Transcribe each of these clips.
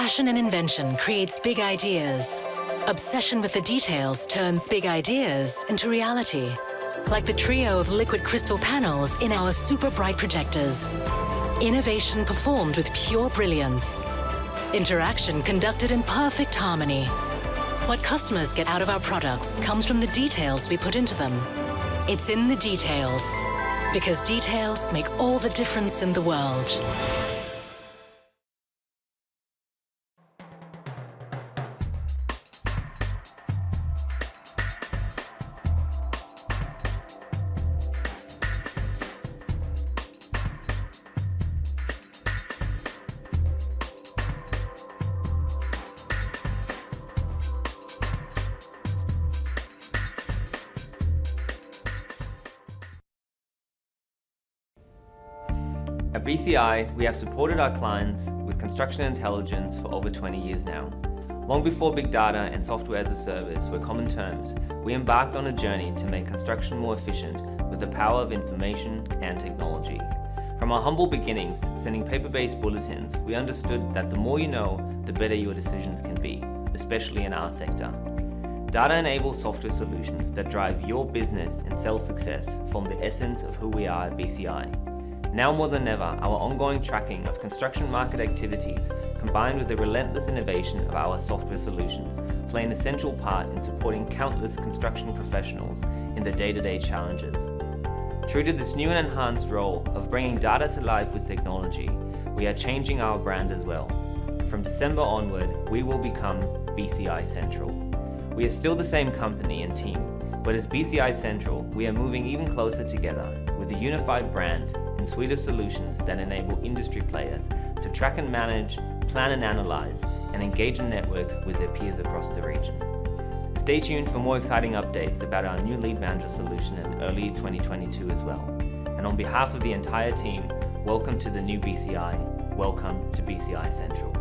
Passion and invention creates big ideas. Obsession with the details turns big ideas into reality. Like the trio of liquid crystal panels in our super bright projectors. Innovation performed with pure brilliance. Interaction conducted in perfect harmony. What customers get out of our products comes from the details we put into them. It's in the details, because details make all the difference in the world. At BCI, we have supported our clients with construction intelligence for over 20 years now. Long before big data and software as a service were common terms, we embarked on a journey to make construction more efficient with the power of information and technology. From our humble beginnings, sending paper-based bulletins, we understood that the more you know, the better your decisions can be, especially in our sector. Data-enabled software solutions that drive your business and sales success form the essence of who we are at BCI. Now more than ever, our ongoing tracking of construction market activities, combined with the relentless innovation of our software solutions, play an essential part in supporting countless construction professionals in their day-to-day challenges. True to this new and enhanced role of bringing data to life with technology, we are changing our brand as well. From December onward, we will become BCI Central. We are still the same company and team, but as BCI Central, we are moving even closer together with a unified brand and suite of solutions that enable industry players to track and manage, plan and analyze, and engage and network with their peers across the region. Stay tuned for more exciting updates about our new Lead Manager solution in early 2022 as well. And on behalf of the entire team, welcome to the new BCI. Welcome to BCI Central.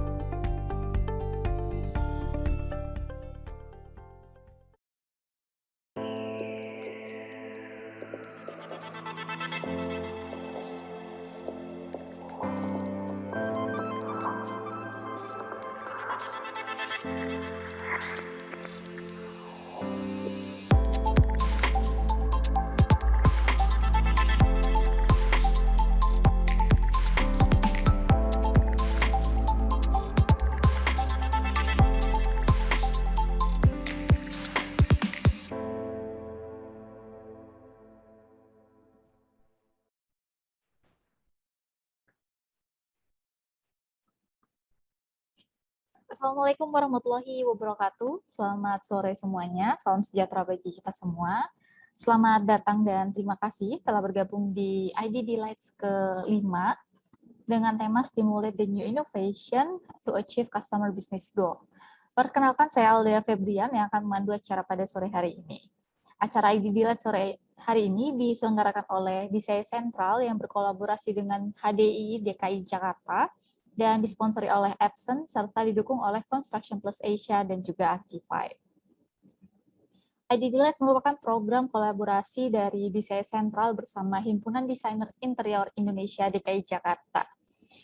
Assalamualaikum warahmatullahi wabarakatuh. Selamat sore semuanya. Salam sejahtera bagi kita semua. Selamat datang dan terima kasih telah bergabung di IDD Lights ke-5 dengan tema Stimulate the New Innovation to Achieve Customer Business Goal. Perkenalkan, saya Aldea Febrian yang akan memandu acara pada sore hari ini. Acara IDD Lights sore hari ini diselenggarakan oleh BCI Central yang berkolaborasi dengan HDI DKI Jakarta dan disponsori oleh Epson serta didukung oleh Construction Plus Asia dan juga Archify. IDD Lights merupakan program kolaborasi dari BCI Central bersama Himpunan Desainer Interior Indonesia DKI Jakarta.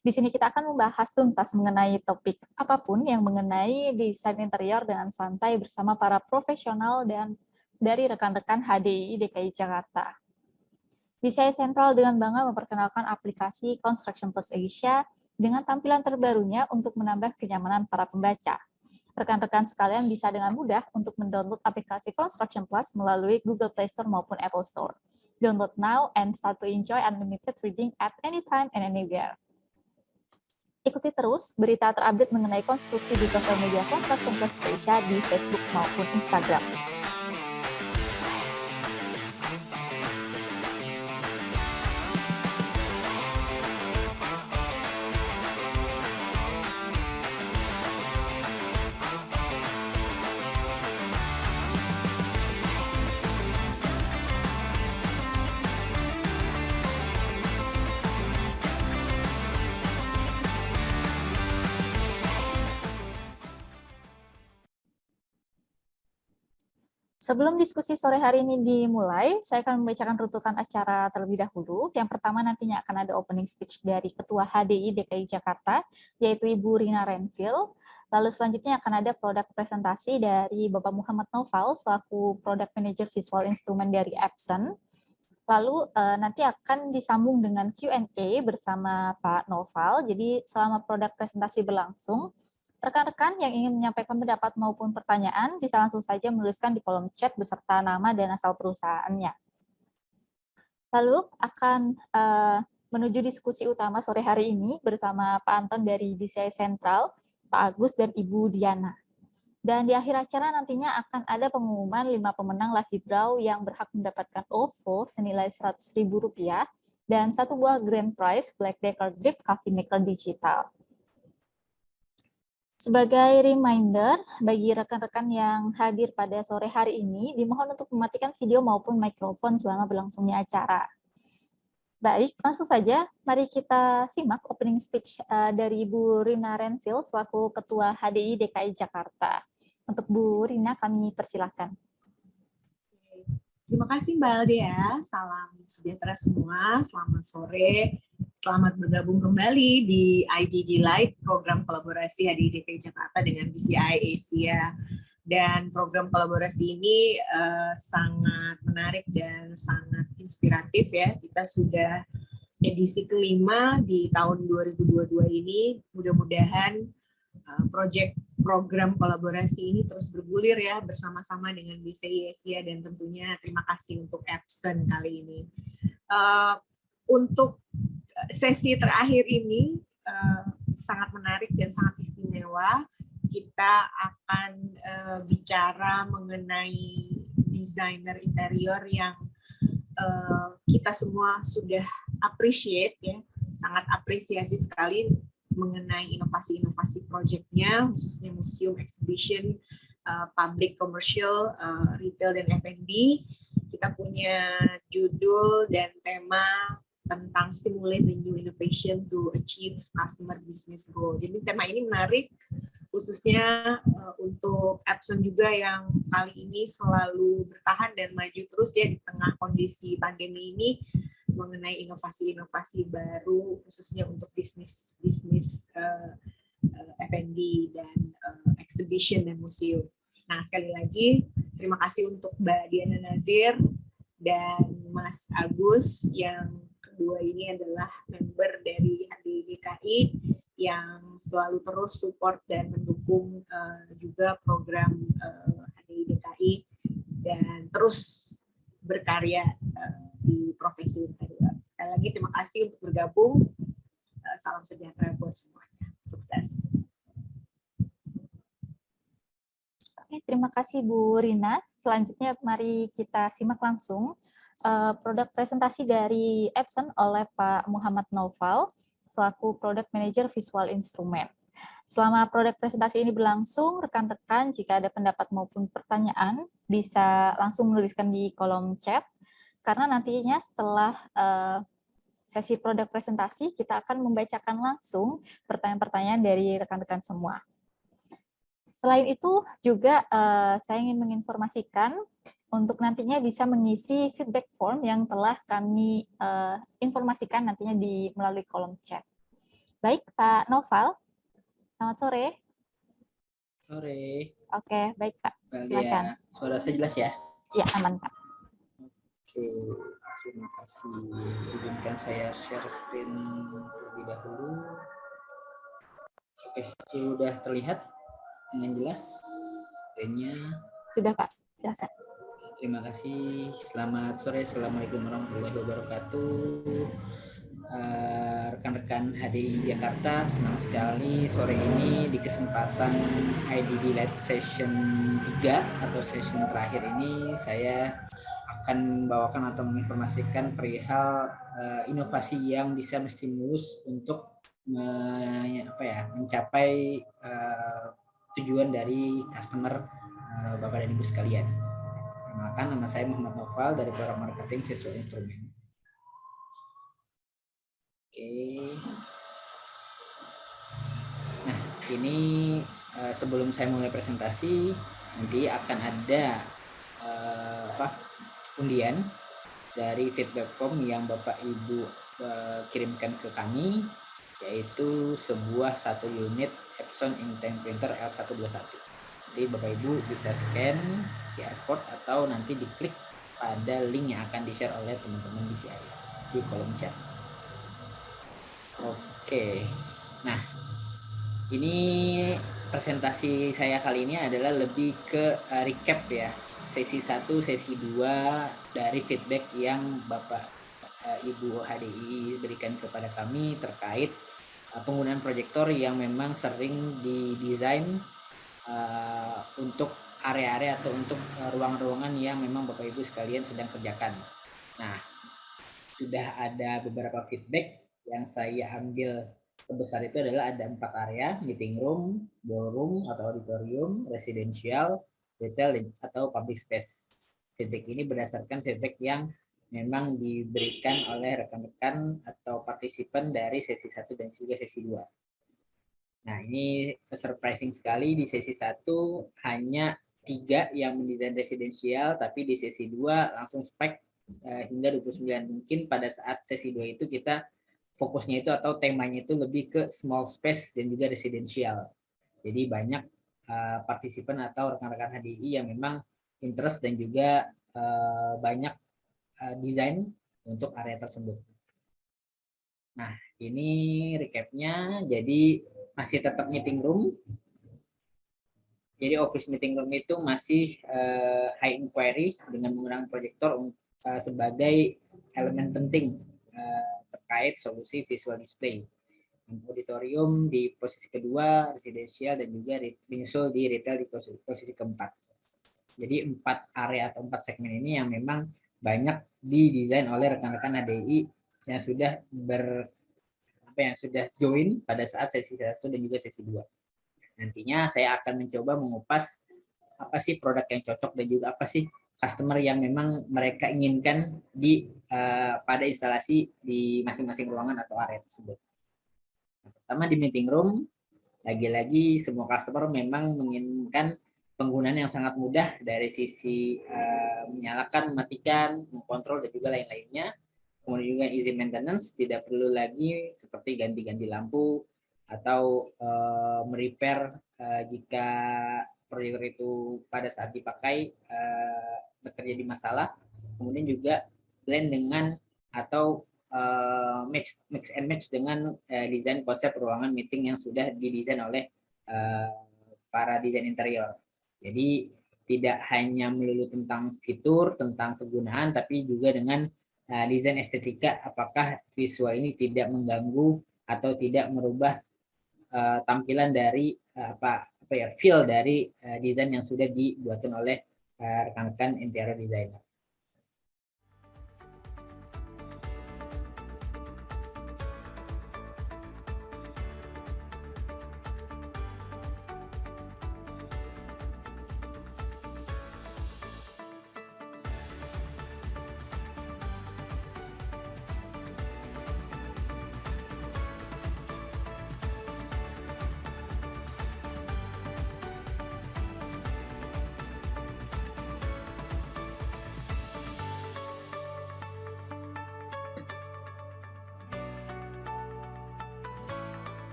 Di sini kita akan membahas tuntas mengenai topik apapun yang mengenai desain interior dengan santai bersama para profesional dan dari rekan-rekan HDI DKI Jakarta. BCI Central dengan bangga memperkenalkan aplikasi Construction Plus Asia dengan tampilan terbarunya untuk menambah kenyamanan para pembaca. Rekan-rekan sekalian bisa dengan mudah untuk mendownload aplikasi Construction Plus melalui Google Play Store maupun Apple Store. Download now and start to enjoy unlimited reading at any time and anywhere. Ikuti terus berita terupdate mengenai konstruksi di sosial media Construction Plus Asia di Facebook maupun Instagram. Sebelum diskusi sore hari ini dimulai, saya akan membacakan runtutan acara terlebih dahulu. Yang pertama nantinya akan ada opening speech dari Ketua HDI DKI Jakarta, yaitu Ibu Rina Renville. Lalu selanjutnya akan ada produk presentasi dari Bapak Muhammad Naufal selaku Product Manager Visual Instrument dari Epson. Lalu nanti akan disambung dengan Q&A bersama Pak Naufal. Jadi selama produk presentasi berlangsung, rekan-rekan yang ingin menyampaikan pendapat maupun pertanyaan bisa langsung saja menuliskan di kolom chat beserta nama dan asal perusahaannya. Lalu akan menuju diskusi utama sore hari ini bersama Pak Anton dari BCI Sentral, Pak Agus, dan Ibu Diana. Dan di akhir acara nantinya akan ada pengumuman 5 pemenang lucky draw yang berhak mendapatkan OVO senilai Rp100.000 dan 1 buah grand prize Black Decker Drip Coffee Maker Digital. Sebagai reminder, bagi rekan-rekan yang hadir pada sore hari ini, dimohon untuk mematikan video maupun mikrofon selama berlangsungnya acara. Baik, langsung saja mari kita simak opening speech dari Bu Rina Renville selaku Ketua HDI DKI Jakarta. Untuk Bu Rina kami persilahkan. Terima kasih Mbak Aldea, salam sejahtera semua, selamat sore, selamat bergabung kembali di IDD Live, program kolaborasi HDI DKI Jakarta dengan BCI Asia. Dan program kolaborasi ini sangat menarik dan sangat inspiratif ya. Kita sudah edisi kelima di tahun 2022 ini. Mudah-mudahan program kolaborasi ini terus bergulir ya bersama-sama dengan BCI Asia, dan tentunya terima kasih untuk Epson kali ini. Untuk sesi terakhir ini sangat menarik dan sangat istimewa. Kita akan bicara mengenai desainer interior yang kita semua sudah appreciate ya, sangat apresiasi sekali mengenai inovasi-inovasi proyeknya, khususnya museum, exhibition, public, commercial, retail, dan F&B. Kita punya judul dan tema tentang stimulate the new innovation to achieve customer business goal. Jadi tema ini menarik, khususnya untuk Epson juga yang kali ini selalu bertahan dan maju terus ya di tengah kondisi pandemi ini, mengenai inovasi-inovasi baru khususnya untuk bisnis F&B dan exhibition dan museum. Nah, sekali lagi terima kasih untuk Mbak Diana Nazir dan Mas Agus, yang kedua ini adalah member dari HDI DKI yang selalu terus support dan mendukung juga program HDI DKI dan terus berkarya di profesi interior. Sekali lagi terima kasih untuk bergabung. Salam sejahtera buat semuanya. Sukses. Oke, terima kasih Bu Rina. Selanjutnya mari kita simak langsung produk presentasi dari Epson oleh Pak Muhammad Naufal selaku Product Manager Visual Instrument. Selama produk presentasi ini berlangsung, rekan-rekan jika ada pendapat maupun pertanyaan bisa langsung menuliskan di kolom chat, karena nantinya setelah sesi produk presentasi kita akan membacakan langsung pertanyaan-pertanyaan dari rekan-rekan semua. Selain itu juga saya ingin menginformasikan untuk nantinya bisa mengisi feedback form yang telah kami informasikan nantinya melalui kolom chat. Baik, Pak Naufal. Selamat sore. Sore. Oke, baik Pak. Silakan. Suara saya jelas ya? Ya, aman Pak. Oke, terima kasih. Izinkan saya share screen terlebih dahulu. Oke, sudah terlihat dengan jelas screen-nya? Sudah Pak, silakan. Terima kasih. Selamat sore. Assalamualaikum warahmatullahi wabarakatuh. Rekan-rekan HDI Jakarta, senang sekali sore ini di kesempatan IDD Live Session 3 atau session terakhir ini saya akan membawakan atau menginformasikan perihal inovasi yang bisa menstimulus untuk mencapai tujuan dari customer Bapak dan Ibu sekalian. Perkenalkan, nama saya Muhammad Naufal dari Product Marketing Visual Instrument. Oke. Nah, ini sebelum saya mulai presentasi, nanti akan ada undian dari feedback form yang Bapak Ibu kirimkan ke kami. yaitu sebuah satu unit Epson Inkjet Printer L121. Jadi Bapak Ibu bisa scan QR code atau nanti diklik pada link yang akan di-share oleh teman-teman BCI di kolom chat. Oke, nah ini presentasi saya kali ini adalah lebih ke recap ya, sesi 1, sesi 2 dari feedback yang Bapak Ibu HDI berikan kepada kami terkait penggunaan proyektor yang memang sering didesain untuk area-area atau untuk ruang-ruangan yang memang Bapak Ibu sekalian sedang kerjakan. Nah, sudah ada beberapa feedback yang saya ambil terbesar itu adalah ada 4 area: meeting room, ballroom atau auditorium, residential, retail atau public space. Feedback ini berdasarkan feedback yang memang diberikan oleh rekan-rekan atau partisipan dari sesi 1 dan juga sesi 2. Nah, ini surprising sekali, di sesi 1 hanya 3 yang mendesain residensial, tapi di sesi 2 langsung spek hingga 29. Mungkin pada saat sesi 2 itu kita fokusnya itu atau temanya itu lebih ke small space dan juga residensial. Jadi banyak partisipan atau rekan-rekan HDI yang memang interest dan juga banyak desain untuk area tersebut. Nah, ini recapnya. Jadi masih tetap meeting room. Jadi office meeting room itu masih high inquiry dengan menggunakan proyektor sebagai elemen penting terkait solusi visual display. Auditorium di posisi kedua, residential dan juga menyusul di retail di posisi keempat. Jadi 4 area atau 4 segmen ini yang memang banyak didesain oleh rekan-rekan HDI yang sudah sudah join pada saat sesi 1 dan juga sesi 2. Nantinya saya akan mencoba mengupas apa sih produk yang cocok dan juga apa sih customer yang memang mereka inginkan pada instalasi di masing-masing ruangan atau area tersebut. Pertama di meeting room, lagi-lagi semua customer memang menginginkan penggunaan yang sangat mudah dari sisi menyalakan, mematikan, mengkontrol dan juga lain-lainnya. Kemudian juga easy maintenance, tidak perlu lagi seperti ganti-ganti lampu atau merepair jika proyektor itu pada saat dipakai terjadi masalah. Kemudian juga blend dengan atau mix and match dengan desain konsep ruangan meeting yang sudah didesain oleh para desain interior. Jadi tidak hanya melulu tentang fitur, tentang kegunaan, tapi juga dengan desain estetika, apakah visual ini tidak mengganggu atau tidak merubah tampilan dari feel dari desain yang sudah dibuatkan oleh rekan-rekan interior designer.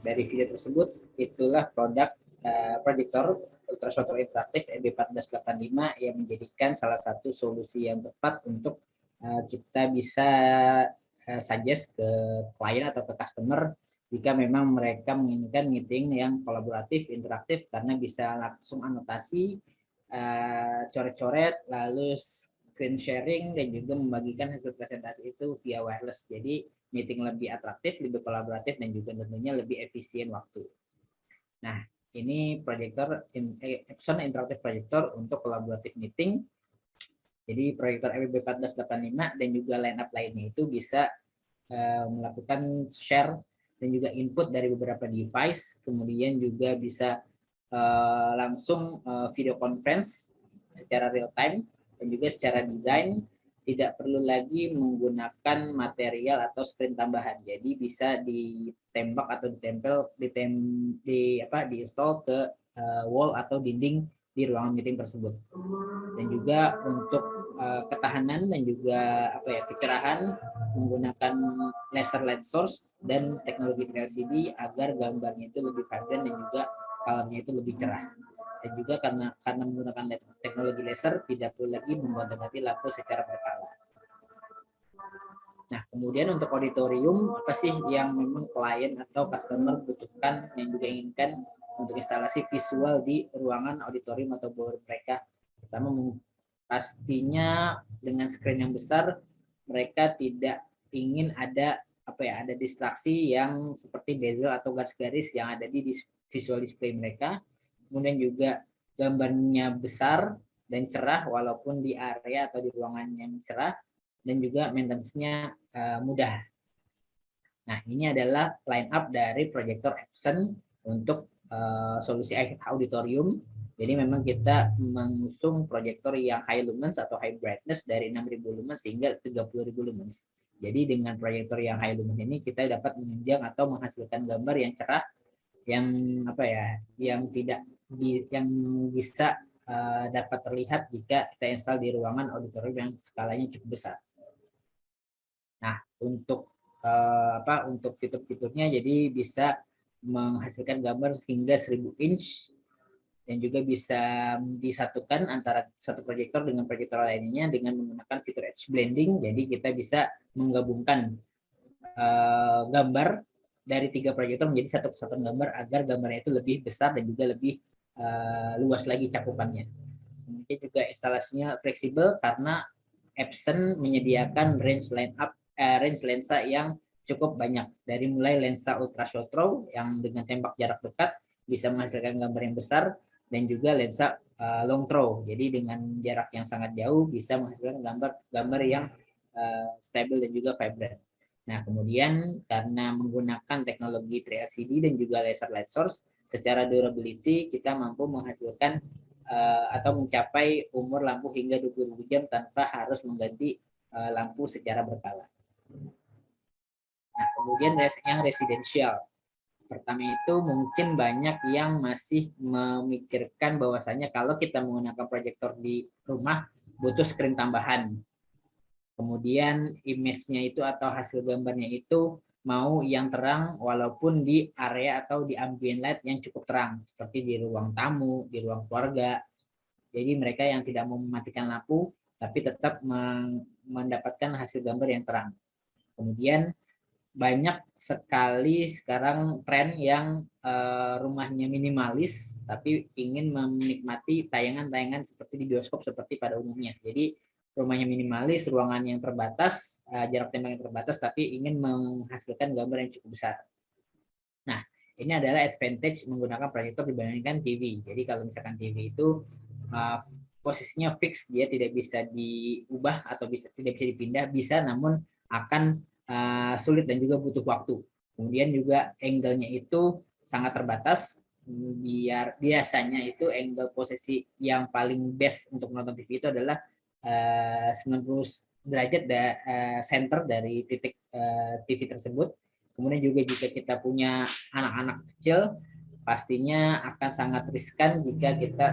dari video tersebut, itulah produk proyektor ultrashotter interaktif EB1485 yang menjadikan salah satu solusi yang tepat untuk kita bisa suggest ke klien atau ke customer jika memang mereka menginginkan meeting yang kolaboratif, interaktif, karena bisa langsung anotasi, coret-coret, lalu screen sharing, dan juga membagikan hasil presentasi itu via wireless. Jadi meeting lebih atraktif, lebih kolaboratif, dan juga tentunya lebih efisien waktu. Nah, ini proyektor Epson Interactive Projector untuk collaborative meeting. Jadi proyektor EB1485 dan juga line up lainnya itu bisa melakukan share dan juga input dari beberapa device, kemudian juga bisa langsung video conference secara real time, dan juga secara desain tidak perlu lagi menggunakan material atau screen tambahan. Jadi bisa ditembak atau diinstall ke wall atau dinding di ruangan meeting tersebut. Dan juga untuk ketahanan dan juga kecerahan menggunakan laser light source dan teknologi LCD agar gambarnya itu lebih vibrant dan juga colornya itu lebih cerah. Dan juga karena menggunakan teknologi laser tidak perlu lagi membatasi lampu secara berkala. Nah, kemudian untuk auditorium, apa sih yang memang klien atau customer butuhkan yang juga inginkan untuk instalasi visual di ruangan auditorium atau ballroom mereka? Pertama, pastinya dengan screen yang besar, mereka tidak ingin ada ada distraksi yang seperti bezel atau garis-garis yang ada di visual display mereka. Kemudian juga gambarnya besar dan cerah walaupun di area atau di ruangan yang cerah, dan juga maintenance-nya mudah. Nah, ini adalah line up dari proyektor Epson untuk solusi auditorium. Jadi memang kita mengusung proyektor yang high lumens atau high brightness dari 6.000 lumens hingga 30.000 lumens. Jadi dengan proyektor yang high lumens ini kita dapat menunjang atau menghasilkan gambar yang cerah, yang yang bisa dapat terlihat jika kita install di ruangan auditorium yang skalanya cukup besar. Nah, untuk untuk fitur-fiturnya, jadi bisa menghasilkan gambar hingga 1000 inch dan juga bisa disatukan antara satu proyektor dengan proyektor lainnya dengan menggunakan fitur edge blending. Jadi kita bisa menggabungkan gambar dari 3 proyektor menjadi satu kesatuan gambar agar gambarnya itu lebih besar dan juga lebih luas lagi cakupannya. Kemudian juga instalasinya fleksibel karena Epson menyediakan range lensa yang cukup banyak, dari mulai lensa ultra short throw yang dengan tembak jarak dekat bisa menghasilkan gambar yang besar, dan juga lensa long throw, jadi dengan jarak yang sangat jauh bisa menghasilkan gambar yang stable dan juga vibrant. Nah, kemudian karena menggunakan teknologi 3LCD dan juga laser light source, secara durability kita mampu menghasilkan atau mencapai umur lampu hingga 20.000 jam tanpa harus mengganti lampu secara berkala. Nah, kemudian yang residensial. Pertama itu mungkin banyak yang masih memikirkan bahwasanya kalau kita menggunakan proyektor di rumah butuh screen tambahan. Kemudian image-nya itu atau hasil gambarnya itu mau yang terang walaupun di area atau di ambient light yang cukup terang, seperti di ruang tamu, di ruang keluarga. Jadi mereka yang tidak mau mematikan lampu tapi tetap mendapatkan hasil gambar yang terang. Kemudian banyak sekali sekarang tren yang rumahnya minimalis tapi ingin menikmati tayangan-tayangan seperti di bioskop seperti pada umumnya. Jadi rumahnya minimalis, ruangan yang terbatas, jarak tembak yang terbatas, tapi ingin menghasilkan gambar yang cukup besar. Nah, ini adalah advantage menggunakan proyektor dibandingkan TV. Jadi kalau misalkan TV itu posisinya fix, dia tidak bisa diubah atau tidak bisa dipindah, bisa namun akan sulit dan juga butuh waktu. Kemudian juga angle-nya itu sangat terbatas. Biasanya itu angle posisi yang paling best untuk menonton TV itu adalah 90 derajat center dari titik TV tersebut. Kemudian juga jika kita punya anak-anak kecil, pastinya akan sangat riskan jika kita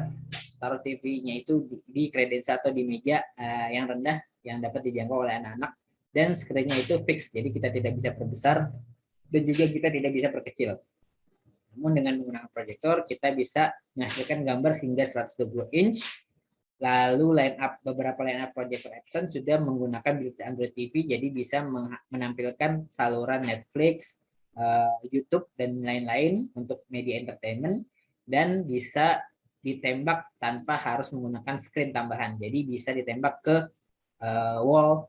taruh TV-nya itu di kredensa atau di meja yang rendah yang dapat dijangkau oleh anak-anak. Dan screen-nya itu fix, jadi kita tidak bisa perbesar dan juga kita tidak bisa perkecil. Namun dengan menggunakan proyektor kita bisa menghasilkan gambar hingga 120 inch. Lalu beberapa line up proyektor Epson sudah menggunakan built-in Android TV, jadi bisa menampilkan saluran Netflix, YouTube dan lain-lain untuk media entertainment, dan bisa ditembak tanpa harus menggunakan screen tambahan. Jadi bisa ditembak ke wall,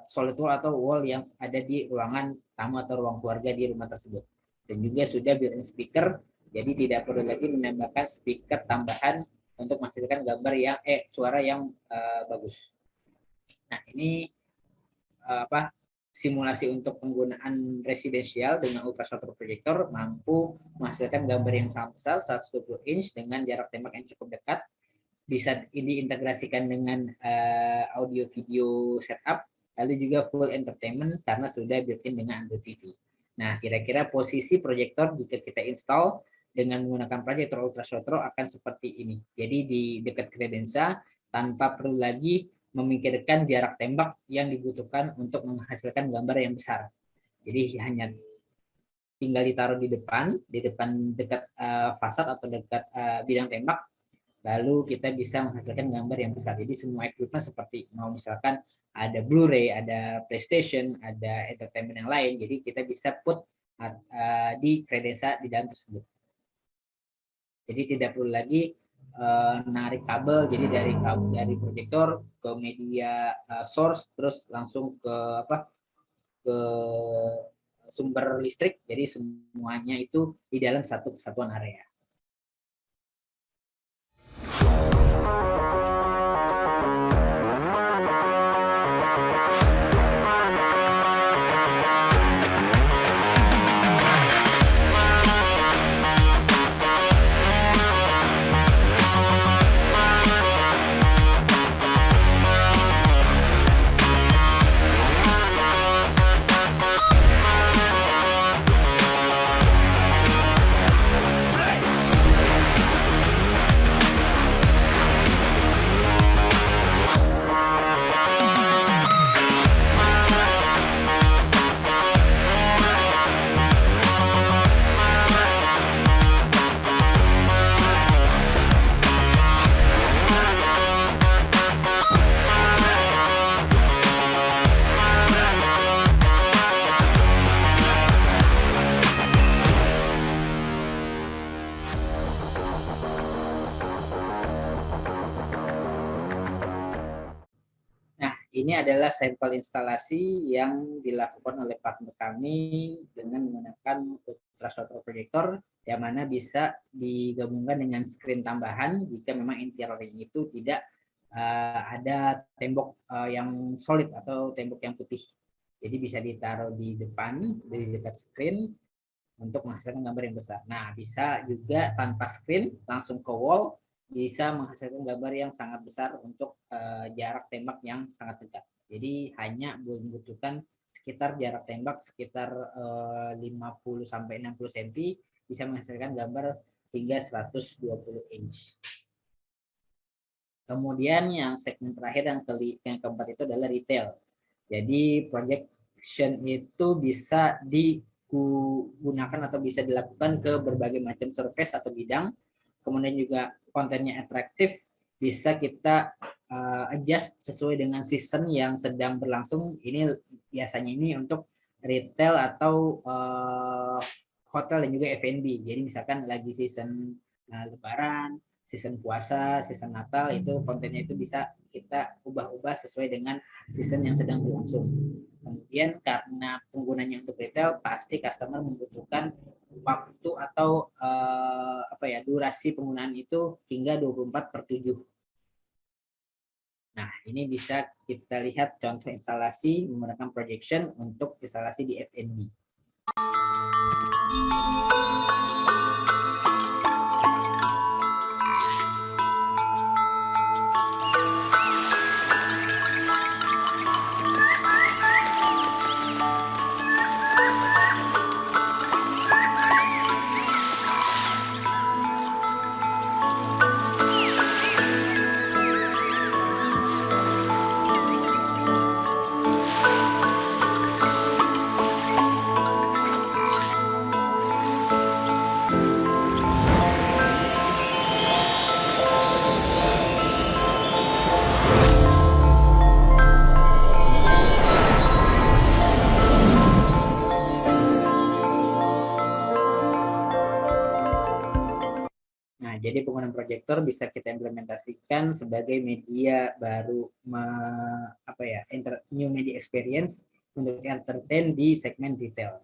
solid wall atau wall yang ada di ruangan tamu atau ruang keluarga di rumah tersebut. Dan juga sudah built-in speaker, jadi tidak perlu lagi menambahkan speaker tambahan untuk menghasilkan gambar yang suara yang bagus. Nah, ini simulasi untuk penggunaan residensial dengan ultrasonic projector mampu menghasilkan gambar yang sangat besar 120 inch dengan jarak tembak yang cukup dekat. Bisa diintegrasikan dengan audio video setup, lalu juga full entertainment karena sudah built-in dengan Android TV. Nah, kira-kira posisi proyektor jika kita install dengan menggunakan proyektor ultrasotro akan seperti ini. Jadi di dekat kredensa tanpa perlu lagi memikirkan jarak tembak yang dibutuhkan untuk menghasilkan gambar yang besar. Jadi hanya tinggal ditaruh di depan dekat fasad atau dekat bidang tembak, lalu kita bisa menghasilkan gambar yang besar. Jadi semua equipment seperti mau misalkan ada Blu-ray, ada PlayStation, ada entertainment yang lain, jadi kita bisa put di kredensa di dalam tersebut. Jadi tidak perlu lagi narik kabel, jadi dari proyektor ke media source terus langsung ke sumber listrik. Jadi semuanya itu di dalam satu kesatuan area. Ini adalah sampel instalasi yang dilakukan oleh partner kami dengan menggunakan ultrasonic projector, yang mana bisa digabungkan dengan screen tambahan jika memang interiornya itu tidak ada tembok yang solid atau tembok yang putih. Jadi bisa ditaruh di depan, di dekat screen untuk menghasilkan gambar yang besar. Nah, bisa juga tanpa screen, langsung ke wall, bisa menghasilkan gambar yang sangat besar untuk jarak tembak yang sangat dekat. Jadi hanya membutuhkan sekitar jarak tembak sekitar 50-60 cm, bisa menghasilkan gambar hingga 120 inch. Kemudian yang segmen terakhir yang keempat itu adalah retail. Jadi projection itu bisa digunakan atau bisa dilakukan ke berbagai macam surface atau bidang. Kemudian juga kontennya atraktif, bisa kita adjust sesuai dengan season yang sedang berlangsung. Ini biasanya ini untuk retail atau hotel dan juga F&B. Jadi misalkan lagi season Lebaran, season puasa, season Natal, itu kontennya itu bisa kita ubah-ubah sesuai dengan season yang sedang berlangsung. Kemudian karena penggunanya untuk retail, pasti customer membutuhkan waktu atau durasi penggunaan itu hingga 24/7. Nah, ini bisa kita lihat contoh instalasi menggunakan projection untuk instalasi di F&B. Jadi penggunaan proyektor bisa kita implementasikan sebagai media baru, new media experience untuk entertain di segmen retail.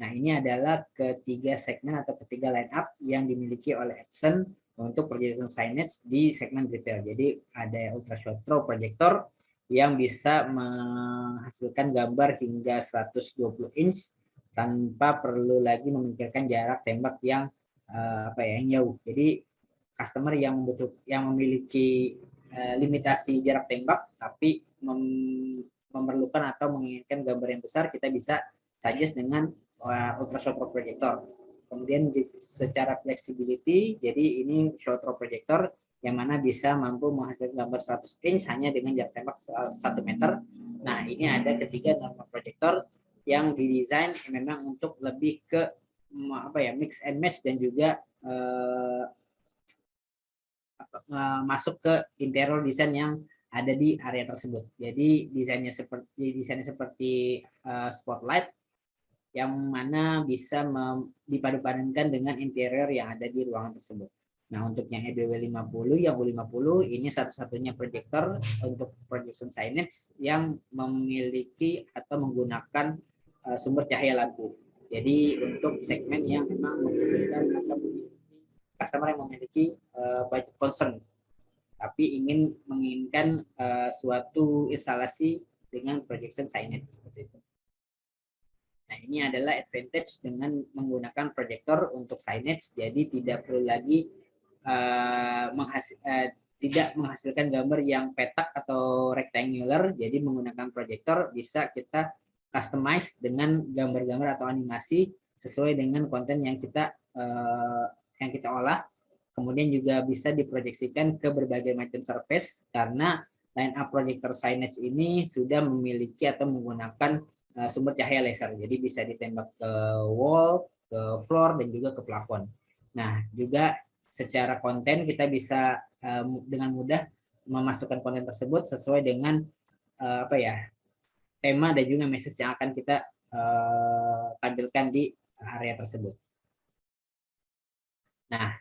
Nah, ini adalah ketiga segmen atau ketiga line up yang dimiliki oleh Epson untuk projection signage di segmen retail. Jadi ada ultra short throw projector yang bisa menghasilkan gambar hingga 120 inch tanpa perlu lagi memikirkan jarak tembak yang yang jauh. Jadi customer yang memiliki limitasi jarak tembak tapi memerlukan atau menginginkan gambar yang besar, kita bisa suggest dengan ultra short throw projector. Kemudian secara flexibility, jadi ini short throw projector yang mana bisa mampu menghasilkan gambar 100 inch hanya dengan jarak tembak 1 meter. Nah, ini ada ketiga normal projector yang didesain memang untuk lebih ke mix and match dan juga masuk ke interior design yang ada di area tersebut. Jadi desainnya seperti spotlight yang mana bisa dipadu-padankan dengan interior yang ada di ruangan tersebut. Nah, untuk yang EBW50, yang U50 ini satu-satunya proyektor untuk projection signage yang memiliki atau menggunakan sumber cahaya lampu. Jadi untuk segmen yang memang membutuhkan atau customer yang memiliki budget concern, tapi menginginkan suatu instalasi dengan projection signage seperti itu. Nah, ini adalah advantage dengan menggunakan proyektor untuk signage. Jadi tidak perlu lagi tidak menghasilkan gambar yang petak atau rectangular. Jadi menggunakan proyektor bisa kita customize dengan gambar-gambar atau animasi sesuai dengan konten yang kita olah. Kemudian juga bisa diproyeksikan ke berbagai macam surface karena line up proyektor signage ini sudah memiliki atau menggunakan sumber cahaya laser, jadi bisa ditembak ke wall, ke floor, dan juga ke plafon. Nah, juga secara konten kita bisa dengan mudah memasukkan konten tersebut sesuai dengan tema dan juga message yang akan kita tampilkan di area tersebut. Nah,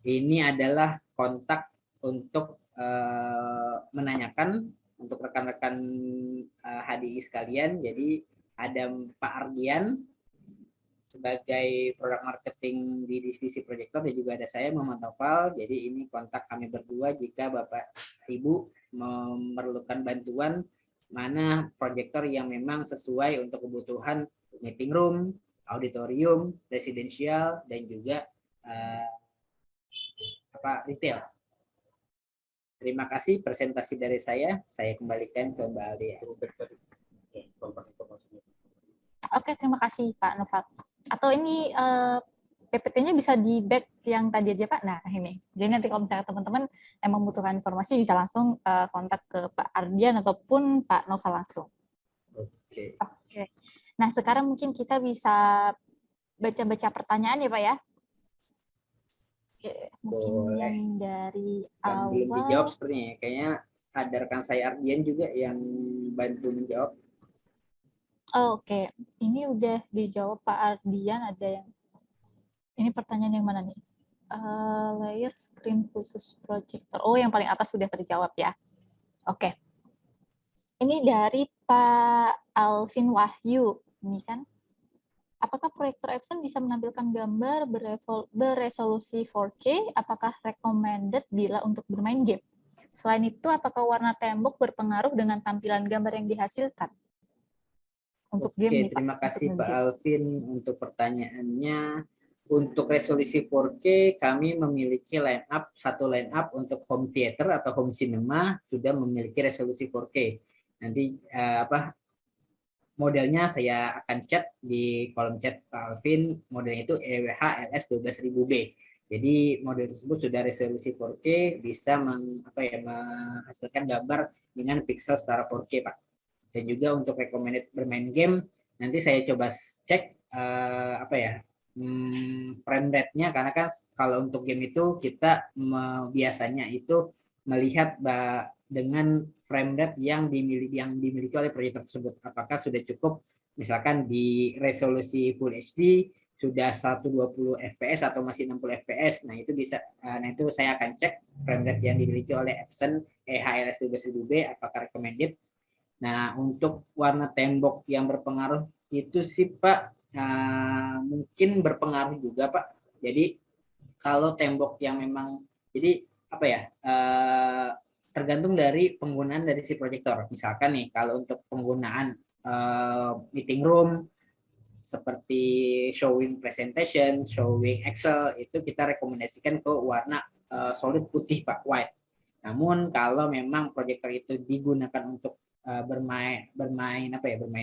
ini adalah kontak untuk menanyakan untuk rekan-rekan HDI sekalian. Jadi ada Pak Ardian sebagai produk marketing di divisi proyektor dan juga ada saya Muhammad Noval. Jadi ini kontak kami berdua jika Bapak Ibu memerlukan bantuan mana proyektor yang memang sesuai untuk kebutuhan meeting room, auditorium, residensial, dan juga retail. Terima kasih presentasi dari saya. Saya kembalikan ke Mbak Alia. Oke, terima kasih Pak Noval. Atau ini PPT-nya bisa di back yang tadi aja Pak. Nah, ini. Jadi nanti kalau misalnya teman-teman yang membutuhkan informasi bisa langsung kontak ke Pak Ardian ataupun Pak Noval langsung. Oke. Nah, sekarang mungkin kita bisa baca-baca pertanyaan ya Pak ya. Oke, mungkin yang dari awal. Belum dijawab sepertinya. Kayaknya ada rekan saya Ardian juga yang bantu menjawab. Oke, ini udah dijawab Pak Ardian. Ada yang ini pertanyaan yang mana nih? Layer screen khusus projector. Oh, yang paling atas sudah terjawab ya. Oke. Ini dari Pak Alvin Wahyu. Ini kan, apakah proyektor Epson bisa menampilkan gambar beresolusi 4K? Apakah recommended bila untuk bermain game? Selain itu, apakah warna tembok berpengaruh dengan tampilan gambar yang dihasilkan? Untuk game nih, Pak. Terima kasih Pak Alvin untuk pertanyaannya. Untuk resolusi 4K, kami memiliki satu line up untuk home theater atau home cinema sudah memiliki resolusi 4K. Nanti modelnya saya akan chat di kolom chat Pak Alvin. Modelnya itu EWH LS 12000B. Jadi model tersebut sudah resolusi 4K, bisa menghasilkan gambar dengan pixel setara 4K, Pak. Dan juga untuk recommended bermain game, nanti saya coba cek frame rate-nya, karena kan kalau untuk game itu kita biasanya itu melihat dengan frame rate yang dimiliki oleh proyektor tersebut, apakah sudah cukup misalkan di resolusi Full HD sudah 120 fps atau masih 60 fps. Nah, itu bisa itu saya akan cek frame rate yang dimiliki oleh Epson EHLS 12000B apakah recommended. Nah, untuk warna tembok yang berpengaruh itu sih Pak, mungkin berpengaruh juga Pak. Jadi kalau tembok yang memang, jadi apa ya, tergantung dari penggunaan dari si proyektor. Misalkan nih, kalau untuk penggunaan meeting room, seperti showing presentation, showing Excel, itu kita rekomendasikan ke warna solid putih Pak, white. Namun kalau memang proyektor itu digunakan untuk bermain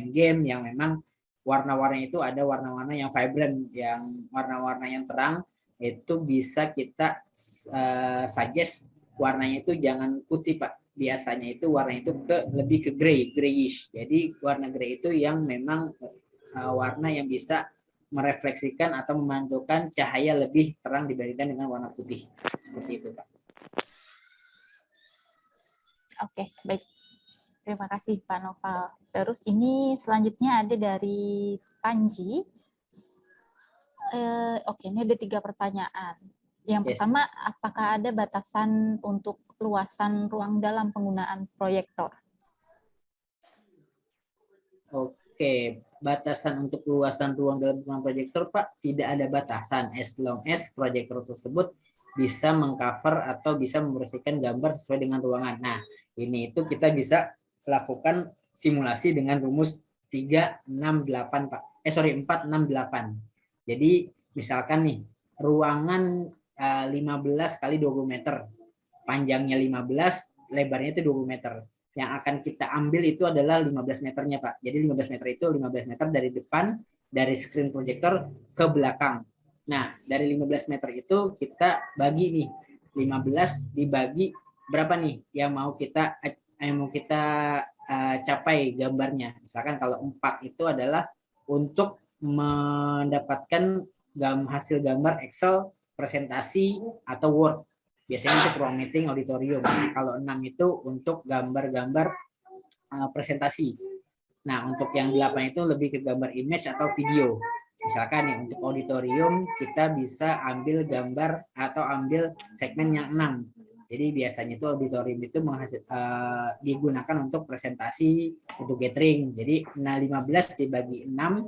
game yang memang warna-warna itu ada warna-warna yang vibrant, yang warna-warna yang terang, itu bisa kita suggest warnanya itu jangan putih Pak. Biasanya itu warna itu lebih ke grayish. Jadi warna grey itu yang memang warna yang bisa merefleksikan atau memantulkan cahaya lebih terang dibandingkan dengan warna putih. Seperti itu Pak. Oke, baik. Terima kasih Pak Noval. Terus ini selanjutnya ada dari Panji. Oke, ini ada 3 pertanyaan. Yang pertama, apakah ada batasan untuk luasan ruang dalam penggunaan proyektor? Oke, batasan untuk luasan ruang dalam penggunaan proyektor Pak, tidak ada batasan as long as proyektor tersebut bisa mengcover atau bisa membersihkan gambar sesuai dengan ruangan. Nah, ini itu kita bisa lakukan simulasi dengan rumus 368 Pak. 468. Jadi misalkan nih ruangan 15 kali 20 meter. Panjangnya 15, lebarnya itu 20 meter. Yang akan kita ambil itu adalah 15 meternya Pak. Jadi 15 meter itu 15 meter dari depan dari screen proyektor ke belakang. Nah, dari 15 meter itu kita bagi nih. 15 dibagi berapa nih yang mau kita capai gambarnya. Misalkan kalau 4 itu adalah untuk mendapatkan hasil gambar Excel, presentasi, atau Word. Biasanya untuk ruang meeting, auditorium. Kalau 6 itu untuk gambar-gambar presentasi. Nah, untuk yang 8 itu lebih ke gambar image atau video. Misalkan nih, untuk auditorium kita bisa ambil gambar atau ambil segmen yang 6. Jadi biasanya itu auditorium itu digunakan untuk presentasi, untuk gathering. Jadi 15 dibagi 6,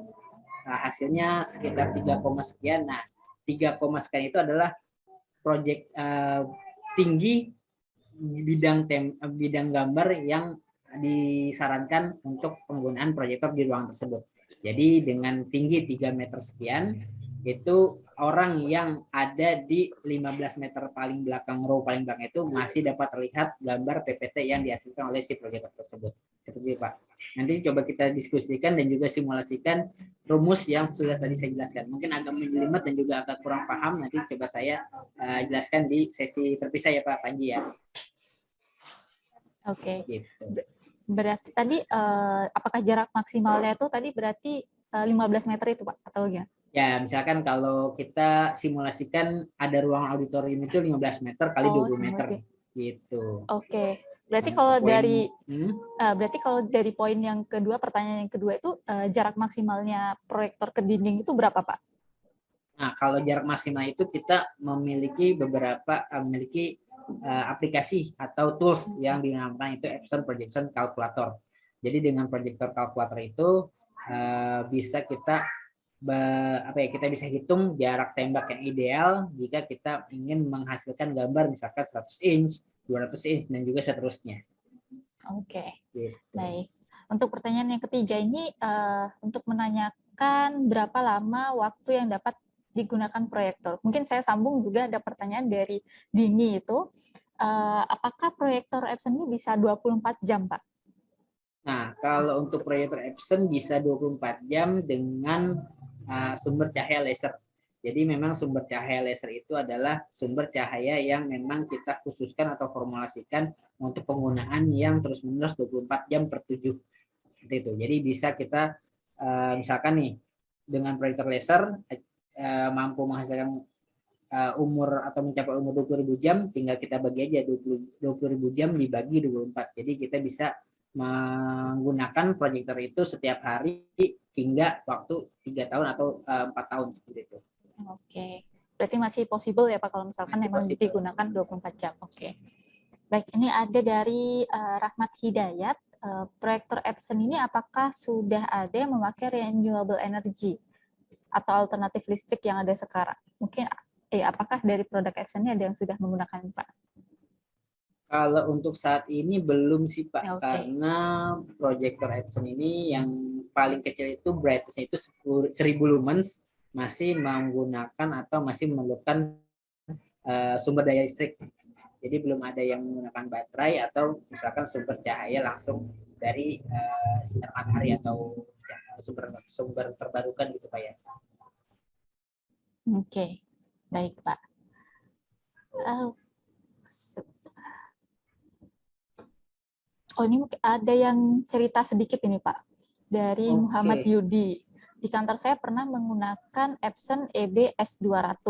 hasilnya sekitar 3, sekian. Nah, 3, sekian itu adalah proyek tinggi bidang gambar yang disarankan untuk penggunaan proyektor di ruang tersebut. Jadi dengan tinggi 3 meter sekian, itu orang yang ada di 15 meter paling belakang, row paling belakang itu masih dapat terlihat gambar PPT yang dihasilkan oleh si proyektor tersebut. Seperti itu Pak. Nanti coba kita diskusikan dan juga simulasikan rumus yang sudah tadi saya jelaskan. Mungkin agak menjelimet dan juga agak kurang paham, nanti coba saya jelaskan di sesi terpisah ya Pak Panji ya. Oke. Gitu. Berarti tadi apakah jarak maksimalnya itu tadi berarti 15 meter itu Pak atau gimana? Ya, misalkan kalau kita simulasikan ada ruang auditorium itu 15 meter kali 20 meter gitu. Oke. Berarti kalau berarti kalau dari poin yang kedua, pertanyaan yang kedua itu jarak maksimalnya proyektor ke dinding itu berapa, Pak? Nah, kalau jarak maksimal itu kita memiliki aplikasi atau tools yang dinamakan itu Epson Projection Calculator. Jadi dengan proyektor kalkulator itu bisa kita kita bisa hitung jarak tembak yang ideal jika kita ingin menghasilkan gambar misalkan 100 inch, 200 inch, dan juga seterusnya. Oke. Gitu. Baik. Untuk pertanyaan yang ketiga ini untuk menanyakan berapa lama waktu yang dapat digunakan proyektor. Mungkin saya sambung juga ada pertanyaan dari Dini itu, apakah proyektor Epson ini bisa 24 jam, Pak? Nah, kalau untuk proyektor Epson bisa 24 jam dengan sumber cahaya laser. Jadi memang sumber cahaya laser itu adalah sumber cahaya yang memang kita khususkan atau formulasikan untuk penggunaan yang terus-menerus 24 jam per 7. Seperti itu. Jadi bisa kita misalkan nih dengan proyektor laser mampu menghasilkan umur atau mencapai umur 20.000 jam, tinggal kita bagi aja 20.000 jam dibagi 24. Jadi kita bisa menggunakan proyektor itu setiap hari hingga waktu 3 tahun atau 4 tahun seperti itu. Oke. Berarti masih possible ya Pak kalau misalkan Masih memang possible. digunakan 24 jam. Oke. Baik, ini ada dari Rahmat Hidayat. Proyektor Epson ini apakah sudah ada yang memakai renewable energy atau alternatif listrik yang ada sekarang? Mungkin apakah dari produk Epson ini ada yang sudah menggunakan Pak? Kalau untuk saat ini belum sih Pak, Oke. karena proyektor Epson ini yang paling kecil itu brightness-nya itu 1000 lumens, masih menggunakan atau masih memerlukan sumber daya listrik. Jadi belum ada yang menggunakan baterai atau misalkan sumber cahaya langsung dari sinar matahari atau sumber terbarukan gitu Pak ya. Oke, baik Pak. Oh, ini mungkin ada yang cerita sedikit ini Pak, dari Oke. Muhammad Yudi. Di kantor saya pernah menggunakan Epson EB S200,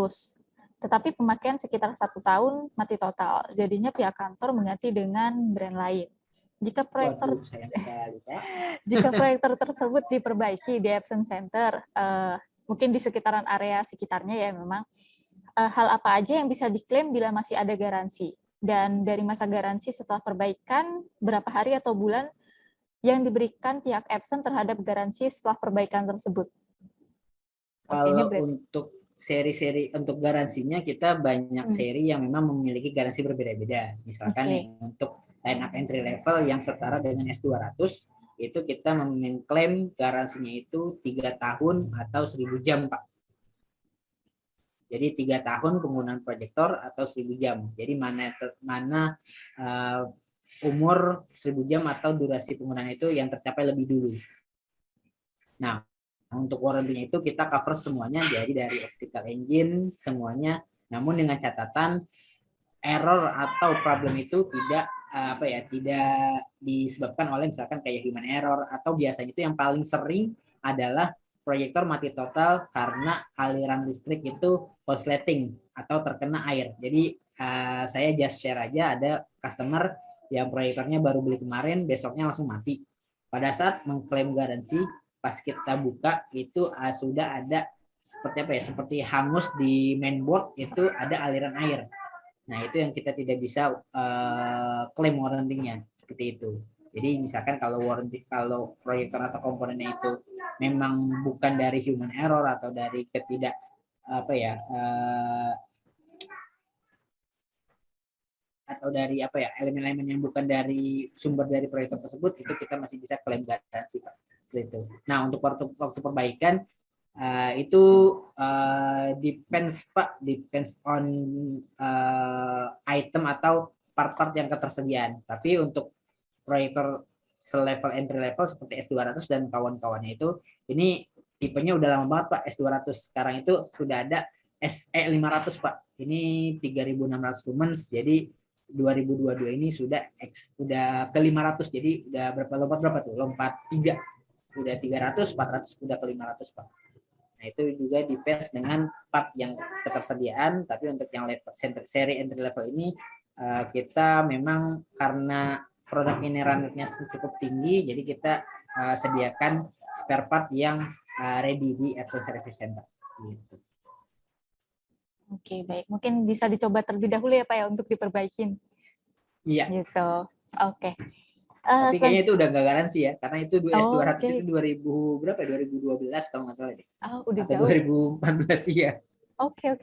tetapi pemakaian sekitar 1 tahun mati total. Jadinya pihak kantor mengganti dengan brand lain. Jika proyektor Waduh, sayang sekali Pak. jika proyektor tersebut diperbaiki di Epson Center, mungkin di sekitaran area sekitarnya ya memang, hal apa aja yang bisa diklaim bila masih ada garansi? Dan dari masa garansi setelah perbaikan, berapa hari atau bulan yang diberikan pihak Epson terhadap garansi setelah perbaikan tersebut? Kalau untuk seri-seri untuk garansinya, kita banyak seri yang memang memiliki garansi berbeda-beda. Misalkan yang untuk line up entry level yang setara dengan S200, itu kita mengklaim garansinya itu 3 tahun atau 1000 jam, Pak. Jadi 3 tahun penggunaan proyektor atau 1000 jam. Jadi mana umur 1000 jam atau durasi penggunaan itu yang tercapai lebih dulu. Nah, untuk warranty-nya itu kita cover semuanya, jadi dari optical engine semuanya. Namun dengan catatan error atau problem itu tidak tidak disebabkan oleh misalkan kayak human error, atau biasanya itu yang paling sering adalah proyektor mati total karena aliran listrik itu korsleting atau terkena air. Jadi saya just share aja, ada customer yang proyektornya baru beli kemarin, besoknya langsung mati. Pada saat mengklaim garansi, pas kita buka itu sudah ada seperti hangus di mainboard, itu ada aliran air. Nah, itu yang kita tidak bisa klaim warranty-nya seperti itu. Jadi misalkan kalau proyektor atau komponennya itu memang bukan dari human error atau dari atau dari elemen-elemen yang bukan dari sumber dari proyektor tersebut, itu kita masih bisa klaim garansi Pak. Gitu. Nah, untuk waktu perbaikan itu depends on item atau part-part yang ketersediaan. Tapi untuk proyektor selevel entry level seperti S200 dan kawan-kawannya itu, ini tipenya udah lama banget Pak. S200 sekarang itu sudah ada SE500 Pak. Ini 3600 lumens, jadi 2022 ini sudah ke 500, jadi udah lompat berapa tuh? Lompat 3. Udah 300, 400, udah ke 500 Pak. Nah, itu juga depends dengan part yang ketersediaan. Tapi untuk yang seri entry level ini kita memang karena produk ini runnya cukup tinggi, jadi kita sediakan spare part yang ready di Epson Service Center. Gitu. Oke, baik. Mungkin bisa dicoba terlebih dahulu ya Pak ya untuk diperbaikin. Iya. Gitu. Oke. Tapi kayaknya itu udah nggak garansi ya, karena itu S200 itu 2012 kalau nggak salah deh. Udah atau jauh. 2014 ya. Oke,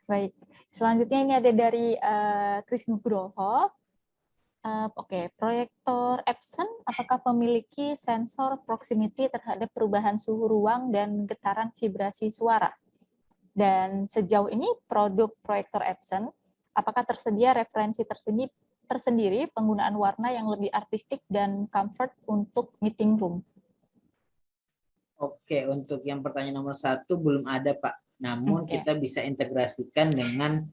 baik. Selanjutnya ini ada dari Chris Nugroho. Proyektor Epson apakah memiliki sensor proximity terhadap perubahan suhu ruang dan getaran vibrasi suara? Dan sejauh ini produk proyektor Epson apakah tersedia referensi tersendiri penggunaan warna yang lebih artistik dan comfort untuk meeting room? Oke, untuk yang pertanyaan nomor 1 belum ada Pak. Namun kita bisa integrasikan dengan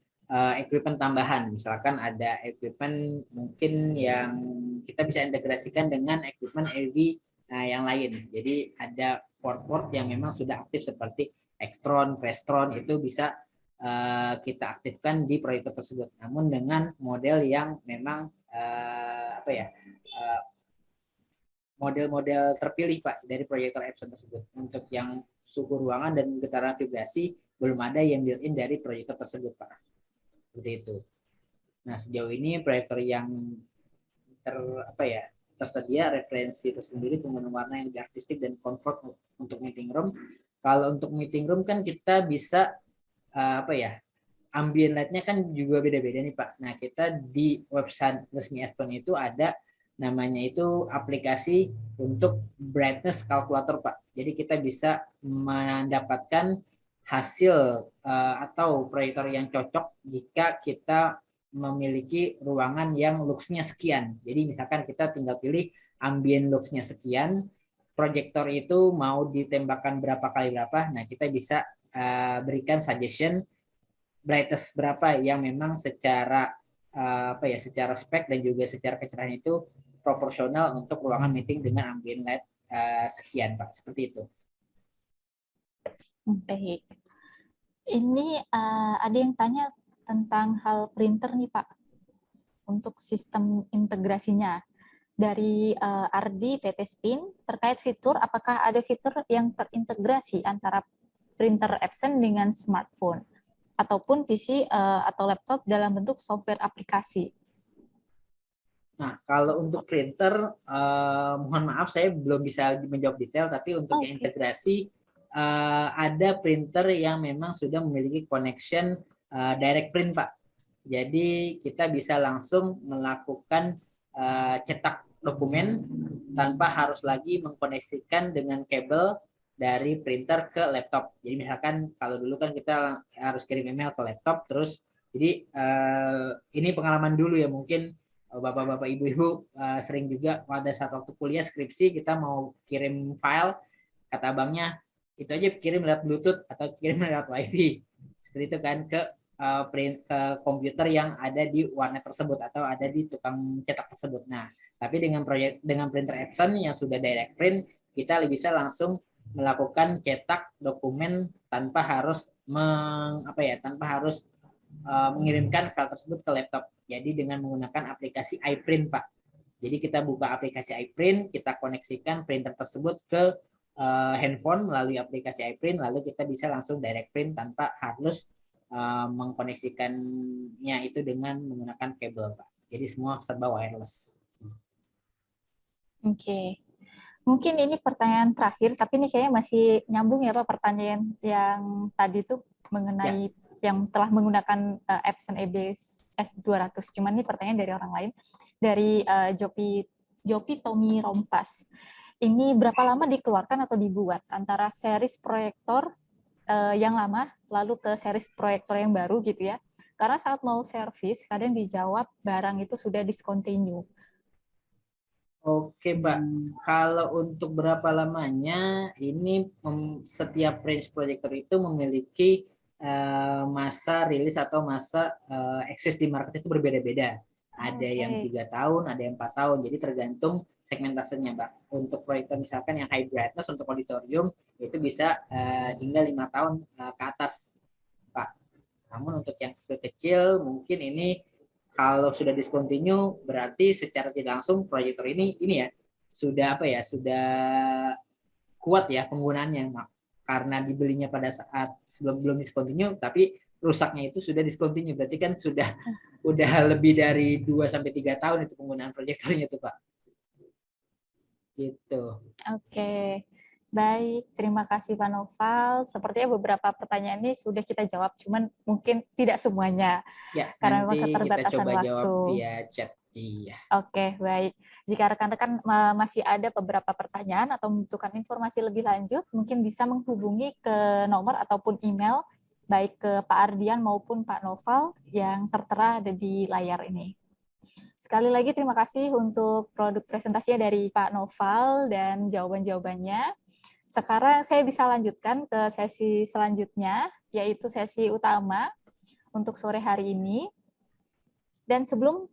equipment tambahan. Misalkan ada equipment mungkin yang kita bisa integrasikan dengan equipment AV yang lain. Jadi ada port-port yang memang sudah aktif seperti Extron, Vestron, itu bisa kita aktifkan di proyektor tersebut. Namun dengan model yang memang model-model terpilih Pak dari proyektor Epson tersebut. Untuk yang suhu ruangan dan getaran vibrasi belum ada yang built-in dari proyektor tersebut Pak. Seperti itu. Nah, sejauh ini proyektor yang tersedia referensi tersendiri, penggunaan warna yang lebih artistik dan comfort untuk meeting room. Kalau untuk meeting room kan kita bisa ambient light-nya kan juga beda-beda nih Pak. Nah, kita di website resmi Epson itu ada namanya itu aplikasi untuk brightness calculator Pak. Jadi kita bisa mendapatkan hasil atau proyektor yang cocok jika kita memiliki ruangan yang luxnya sekian. Jadi misalkan kita tinggal pilih ambient luxnya sekian, proyektor itu mau ditembakkan berapa kali berapa, nah kita bisa berikan suggestion brightness berapa yang memang secara secara spek dan juga secara kecerahan itu proporsional untuk ruangan meeting dengan ambient light sekian Pak, seperti itu. Baik. Ini ada yang tanya tentang hal printer nih Pak, untuk sistem integrasinya. Dari Ardi PT Spin, terkait fitur, apakah ada fitur yang terintegrasi antara printer Epson dengan smartphone, ataupun PC atau laptop dalam bentuk software aplikasi? Nah, kalau untuk printer, mohon maaf saya belum bisa menjawab detail, tapi untuk yang integrasi, ada printer yang memang sudah memiliki connection direct print, Pak. Jadi kita bisa langsung melakukan cetak dokumen tanpa harus lagi mengkoneksikan dengan kabel dari printer ke laptop. Jadi misalkan kalau dulu kan kita harus kirim email ke laptop, terus jadi ini pengalaman dulu ya, mungkin bapak-bapak ibu-ibu sering juga pada saat waktu kuliah skripsi kita mau kirim file, kata abangnya itu aja kirim lewat Bluetooth atau kirim lewat WiFi, seperti itu kan, ke komputer yang ada di warnet tersebut atau ada di tukang cetak tersebut. Nah, tapi dengan printer Epson yang sudah direct print, kita bisa langsung melakukan cetak dokumen tanpa harus mengirimkan file tersebut ke laptop. Jadi dengan menggunakan aplikasi iPrint, Pak. Jadi kita buka aplikasi iPrint, kita koneksikan printer tersebut ke handphone melalui aplikasi iPrint, lalu kita bisa langsung direct print tanpa harus mengkoneksikannya itu dengan menggunakan kabel, Pak. Jadi semua serba wireless. Oke. Mungkin ini pertanyaan terakhir, tapi ini kayaknya masih nyambung ya Pak, pertanyaan yang tadi tuh mengenai yang telah menggunakan Epson EB S200. Cuman ini pertanyaan dari orang lain, dari Jopi Tommy Rompas. Ini berapa lama dikeluarkan atau dibuat antara series proyektor yang lama lalu ke series proyektor yang baru gitu ya? Karena saat mau servis kadang dijawab barang itu sudah discontinue. Oke, Mbak. Kalau untuk berapa lamanya, ini setiap range proyektor itu memiliki masa rilis atau masa eksis di market itu berbeda-beda. Ada yang 3 tahun, ada yang 4 tahun. Jadi tergantung segmentasenya, Mbak. Untuk proyektor misalkan yang high brightness untuk auditorium itu bisa hingga 5 tahun ke atas, Pak. Namun untuk yang kecil-kecil mungkin ini kalau sudah discontinue berarti secara tidak langsung proyektor ini ya sudah sudah kuat ya penggunaannya, karena dibelinya pada saat belum discontinue tapi rusaknya itu sudah discontinue, berarti kan udah lebih dari 2 sampai 3 tahun itu penggunaan proyektornya itu, Pak. Gitu. Oke. Baik, terima kasih Pak Noval. Sepertinya beberapa pertanyaan ini sudah kita jawab, cuman mungkin tidak semuanya. Ya, karena nanti keterbatasan kita coba waktu. jawab via chat. Iya. Oke, baik. Jika rekan-rekan masih ada beberapa pertanyaan atau membutuhkan informasi lebih lanjut, mungkin bisa menghubungi ke nomor ataupun email, baik ke Pak Ardian maupun Pak Noval yang tertera ada di layar ini. Sekali lagi terima kasih untuk produk presentasinya dari Pak Noval dan jawaban-jawabannya. Sekarang saya bisa lanjutkan ke sesi selanjutnya, yaitu sesi utama untuk sore hari ini. Dan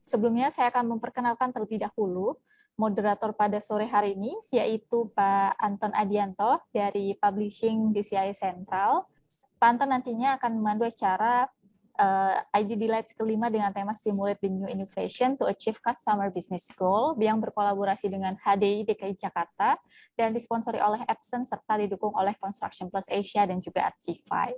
sebelumnya saya akan memperkenalkan terlebih dahulu moderator pada sore hari ini, yaitu Pak Anton Adianto dari Publishing DCI Central. Pak Anton nantinya akan memandu acara IDD Lights kelima dengan tema Stimulate the New Innovation to Achieve Customer Business Goal yang berkolaborasi dengan HDI DKI Jakarta dan disponsori oleh Epson serta didukung oleh Construction Plus Asia dan juga Archify.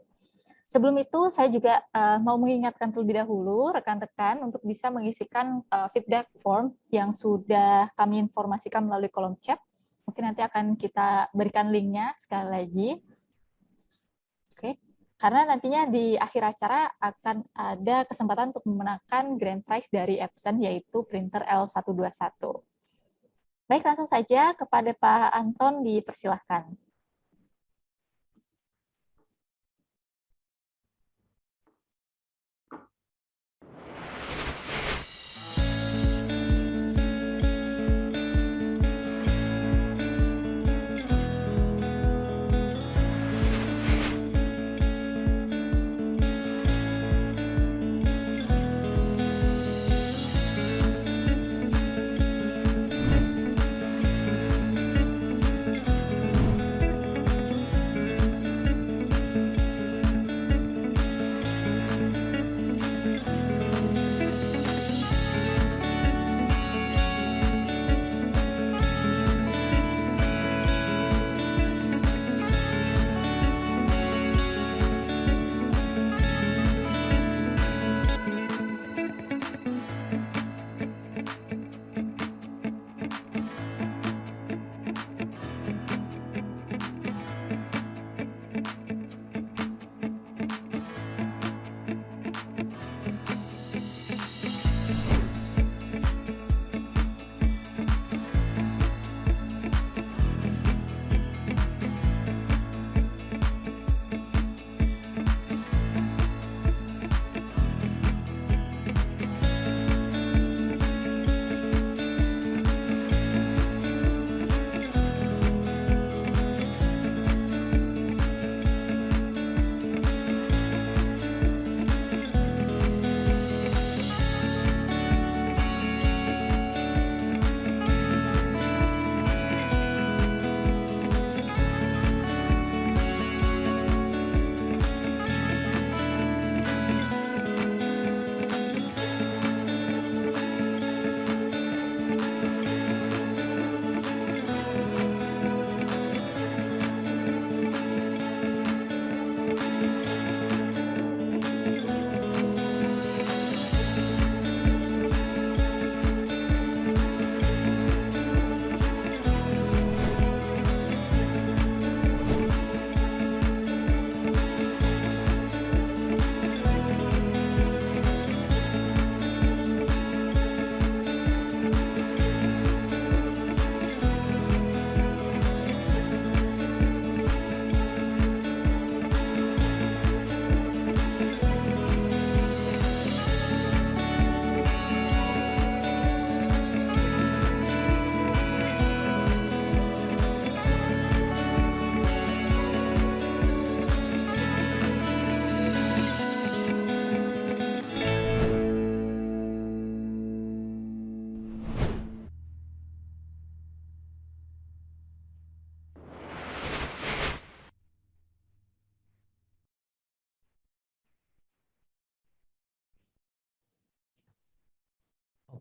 Sebelum itu, saya juga mau mengingatkan terlebih dahulu rekan-rekan untuk bisa mengisikan feedback form yang sudah kami informasikan melalui kolom chat. Mungkin nanti akan kita berikan linknya sekali lagi. Oke. Karena nantinya di akhir acara akan ada kesempatan untuk memenangkan grand prize dari Epson, yaitu printer L121. Baik, langsung saja kepada Pak Anton, dipersilahkan.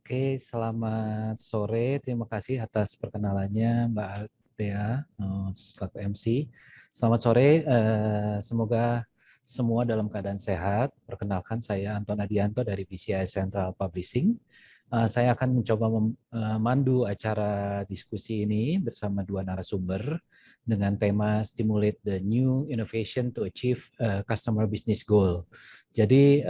Oke, selamat sore. Terima kasih atas perkenalannya Mbak Dea selaku MC. Selamat sore, semoga semua dalam keadaan sehat. Perkenalkan, saya Anton Adianto dari BCI Central Publishing. Saya akan mencoba memandu acara diskusi ini bersama dua narasumber dengan tema Stimulate the New Innovation to Achieve Customer Business Goal. Jadi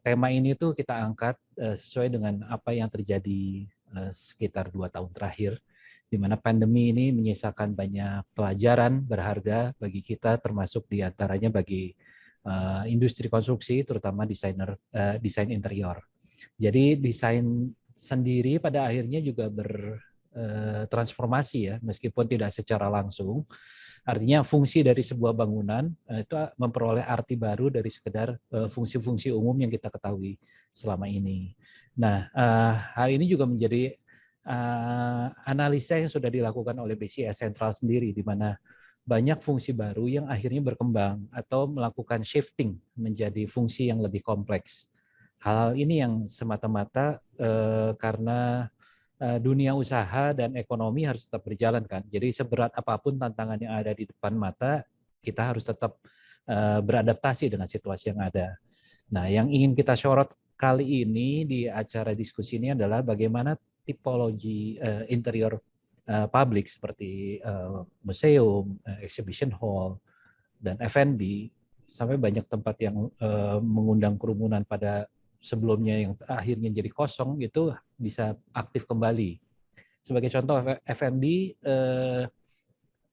tema ini tuh kita angkat sesuai dengan apa yang terjadi sekitar 2 tahun terakhir, di mana pandemi ini menyisakan banyak pelajaran berharga bagi kita, termasuk diantaranya bagi industri konstruksi, terutama desain interior. Jadi desain sendiri pada akhirnya juga bertransformasi ya, meskipun tidak secara langsung. Artinya fungsi dari sebuah bangunan itu memperoleh arti baru dari sekedar fungsi-fungsi umum yang kita ketahui selama ini. Nah, hal ini juga menjadi analisa yang sudah dilakukan oleh BCI Central sendiri, di mana banyak fungsi baru yang akhirnya berkembang atau melakukan shifting menjadi fungsi yang lebih kompleks. Hal ini yang semata-mata karena dunia usaha dan ekonomi harus tetap berjalan kan. Jadi seberat apapun tantangan yang ada di depan mata, kita harus tetap beradaptasi dengan situasi yang ada. Nah, yang ingin kita sorot kali ini di acara diskusi ini adalah bagaimana tipologi interior publik seperti museum, exhibition hall, dan F&B, sampai banyak tempat yang mengundang kerumunan pada sebelumnya yang akhirnya jadi kosong, itu bisa aktif kembali. Sebagai contoh, F&B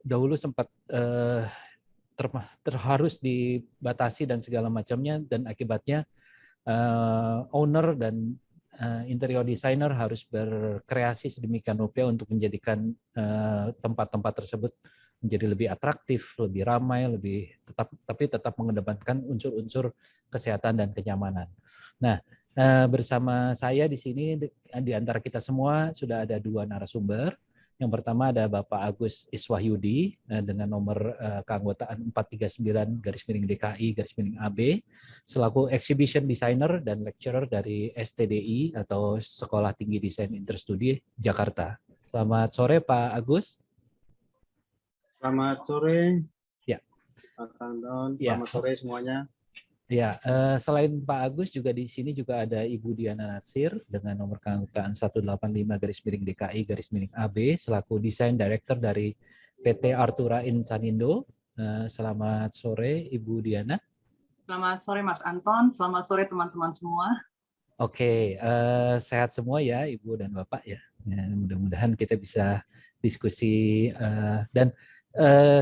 dahulu sempat harus dibatasi dan segala macamnya, dan akibatnya owner dan interior designer harus berkreasi sedemikian rupa untuk menjadikan tempat-tempat tersebut menjadi lebih atraktif, lebih ramai, tapi tetap mengedepankan unsur-unsur kesehatan dan kenyamanan. Nah, bersama saya di sini di antara kita semua sudah ada 2 narasumber. Yang pertama ada Bapak Agus Iswahyudi dengan nomor keanggotaan 439-DKI-AB selaku Exhibition Designer dan Lecturer dari STDI atau Sekolah Tinggi Desain Interstudi Jakarta. Selamat sore Pak Agus. Selamat sore. Ya. Pak Kandon, selamat sore semuanya. Ya, selain Pak Agus juga di sini juga ada Ibu Diana Natsir dengan nomor keanggotaan 185-DKI-AB selaku Design Director dari PT Artura Insanindo. Selamat sore Ibu Diana. Selamat sore Mas Anton, selamat sore teman-teman semua. Oke, sehat semua ya Ibu dan Bapak ya. Mudah-mudahan kita bisa diskusi dan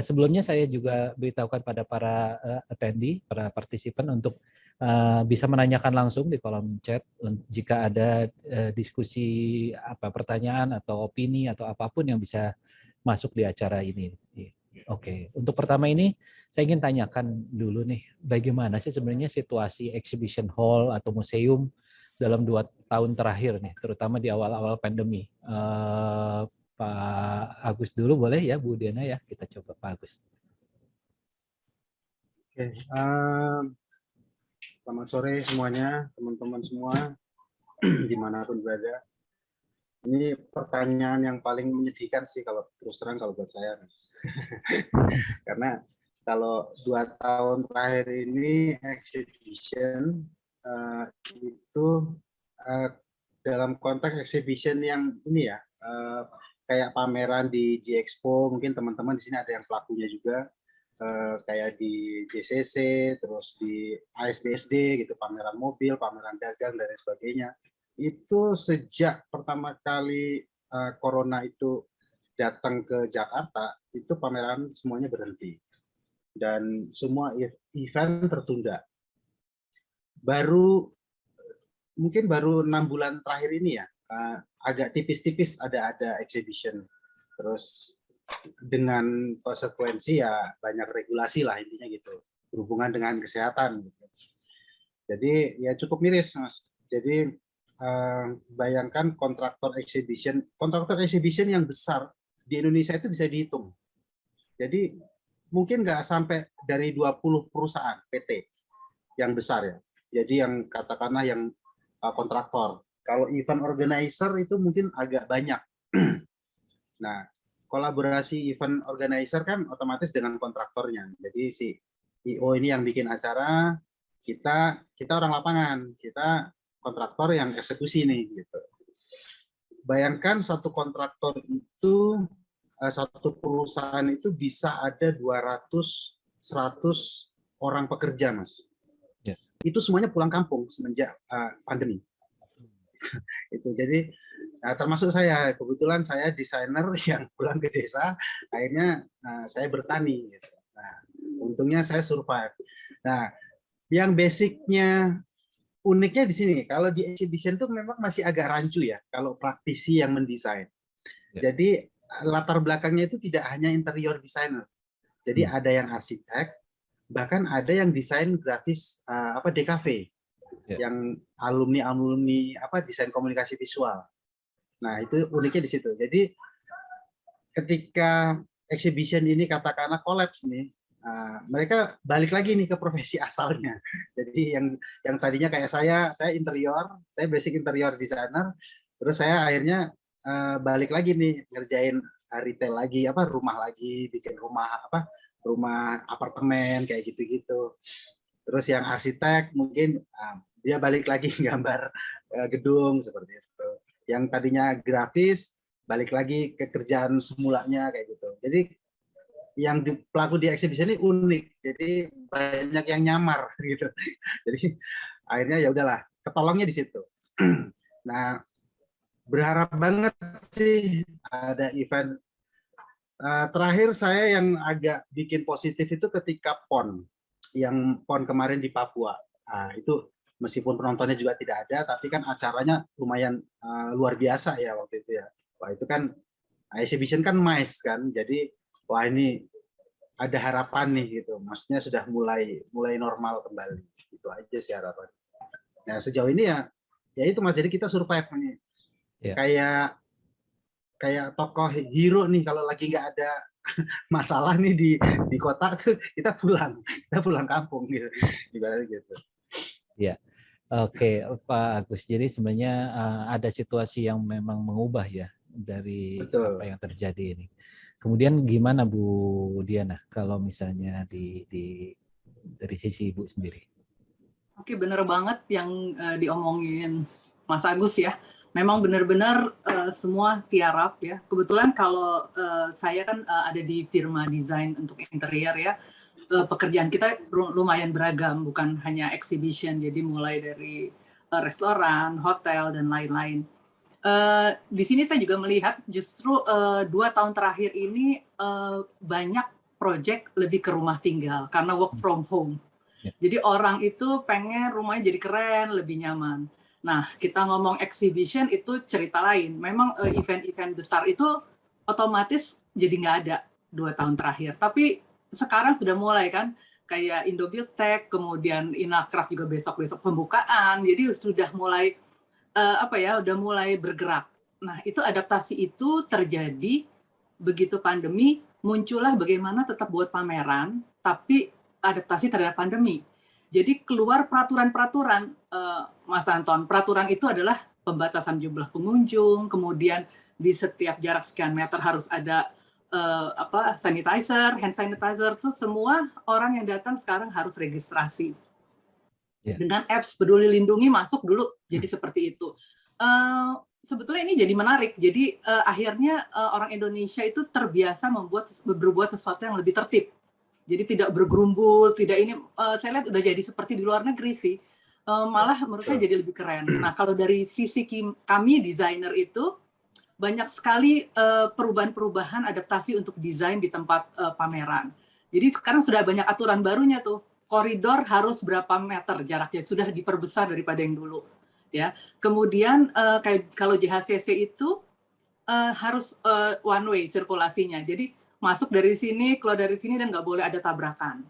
sebelumnya saya juga beritahukan pada para attendee, para partisipan untuk bisa menanyakan langsung di kolom chat jika ada diskusi pertanyaan atau opini atau apapun yang bisa masuk di acara ini. Oke, untuk pertama ini saya ingin tanyakan dulu nih, bagaimana sih sebenarnya situasi exhibition hall atau museum dalam 2 tahun terakhir nih, terutama di awal-awal pandemi. Pak Agus dulu boleh ya, Bu Diana ya, kita coba Pak Agus. Oke, selamat sore semuanya, teman-teman semua, dimanapun berada. Ini pertanyaan yang paling menyedihkan sih kalau terus terang kalau buat saya, Mas. Karena kalau 2 tahun terakhir ini exhibition itu dalam konteks exhibition yang ini ya, kayak pameran di G-Expo, mungkin teman-teman di sini ada yang pelakunya juga, kayak di JCC, terus di ASBSD gitu, pameran mobil, pameran dagang dan lain sebagainya. Itu sejak pertama kali corona itu datang ke Jakarta, itu pameran semuanya berhenti dan semua event tertunda. Mungkin baru 6 bulan terakhir ini ya, agak tipis-tipis ada exhibition, terus dengan konsekuensi ya banyak regulasi lah intinya gitu berhubungan dengan kesehatan gitu. Jadi ya cukup miris Mas. Jadi bayangkan kontraktor exhibition yang besar di Indonesia itu bisa dihitung. Jadi mungkin nggak sampai dari 20 perusahaan PT yang besar ya. Jadi yang katakanlah yang kontraktor. Kalau event organizer itu mungkin agak banyak. Nah, kolaborasi event organizer kan otomatis dengan kontraktornya. Jadi si IO ini yang bikin acara, kita orang lapangan, kita kontraktor yang eksekusi nih gitu. Bayangkan satu kontraktor itu, satu perusahaan itu bisa ada 200-100 orang pekerja, Mas. Ya. Itu semuanya pulang kampung semenjak pandemi. Itu jadi termasuk saya, kebetulan saya desainer yang pulang ke desa, akhirnya saya bertani gitu. Nah, untungnya saya survive. Nah, yang basicnya uniknya di sini, kalau di exhibition itu memang masih agak rancu ya kalau praktisi yang mendesain. Ya. Jadi latar belakangnya itu tidak hanya interior designer. Jadi ada yang arsitek, bahkan ada yang desain grafis DKV. Yang alumni desain komunikasi visual. Nah, itu uniknya di situ. Jadi ketika exhibition ini katakanlah kolaps nih, mereka balik lagi nih ke profesi asalnya. Jadi yang tadinya kayak saya interior, saya basic interior designer, terus saya akhirnya balik lagi nih ngerjain retail lagi, rumah lagi, bikin rumah apartemen kayak gitu-gitu. Terus yang arsitek mungkin dia balik lagi gambar gedung seperti itu. Yang tadinya grafis balik lagi ke kerjaan semulanya kayak gitu. Jadi yang pelaku di exhibition ini unik, jadi banyak yang nyamar gitu. Jadi akhirnya ya udahlah, ketolongnya di situ. Nah, berharap banget sih ada event. Terakhir saya yang agak bikin positif itu ketika PON, yang PON kemarin di Papua. Itu meskipun penontonnya juga tidak ada, tapi kan acaranya lumayan luar biasa ya waktu itu ya. Wah itu kan exhibition kan MICE kan, jadi wah ini ada harapan nih gitu, maksudnya sudah mulai normal kembali, itu aja sih harapan. Nah sejauh ini ya itu Mas, jadi kita survive nih, kayak tokoh hero nih, kalau lagi nggak ada masalah nih di kota tuh kita pulang kampung gitu, ibaratnya gitu. Ya, oke Pak Agus. Jadi sebenarnya ada situasi yang memang mengubah ya dari apa yang terjadi ini. Kemudian gimana Bu Diana kalau misalnya dari sisi Ibu sendiri? Oke, benar banget yang diomongin Mas Agus ya. Memang benar-benar semua tiarap ya. Kebetulan kalau saya kan ada di firma desain untuk interior ya. Pekerjaan kita lumayan beragam, bukan hanya exhibition. Jadi mulai dari restoran, hotel, dan lain-lain. Di sini saya juga melihat justru 2 tahun terakhir ini banyak proyek lebih ke rumah tinggal karena work from home. Jadi orang itu pengen rumahnya jadi keren, lebih nyaman. Nah, kita ngomong exhibition itu cerita lain. Memang event-event besar itu otomatis jadi nggak ada 2 tahun terakhir. Tapi sekarang sudah mulai kan, kayak Indobuildtech, kemudian Inacraft juga besok-besok pembukaan. Jadi sudah mulai udah mulai bergerak. Nah, itu adaptasi itu terjadi begitu pandemi, muncullah bagaimana tetap buat pameran, tapi adaptasi terhadap pandemi. Jadi keluar peraturan-peraturan, Mas Anton. Peraturan itu adalah pembatasan jumlah pengunjung, kemudian di setiap jarak sekian meter harus ada sanitizer, hand sanitizer. Itu semua orang yang datang sekarang harus registrasi. Dengan apps Peduli Lindungi masuk dulu, jadi seperti itu. Sebetulnya ini jadi menarik. Jadi akhirnya orang Indonesia itu terbiasa berbuat sesuatu yang lebih tertib. Jadi tidak bergerumbul, tidak ini. Saya lihat udah jadi seperti di luar negeri sih. Malah menurut saya jadi lebih keren. Nah kalau dari sisi kami desainer itu banyak sekali perubahan-perubahan adaptasi untuk desain di tempat pameran. Jadi sekarang sudah banyak aturan barunya tuh. Koridor harus berapa meter jaraknya, sudah diperbesar daripada yang dulu. Ya, kemudian kayak kalau JHCC itu harus one way sirkulasinya, jadi masuk dari sini, keluar dari sini, dan nggak boleh ada tabrakan.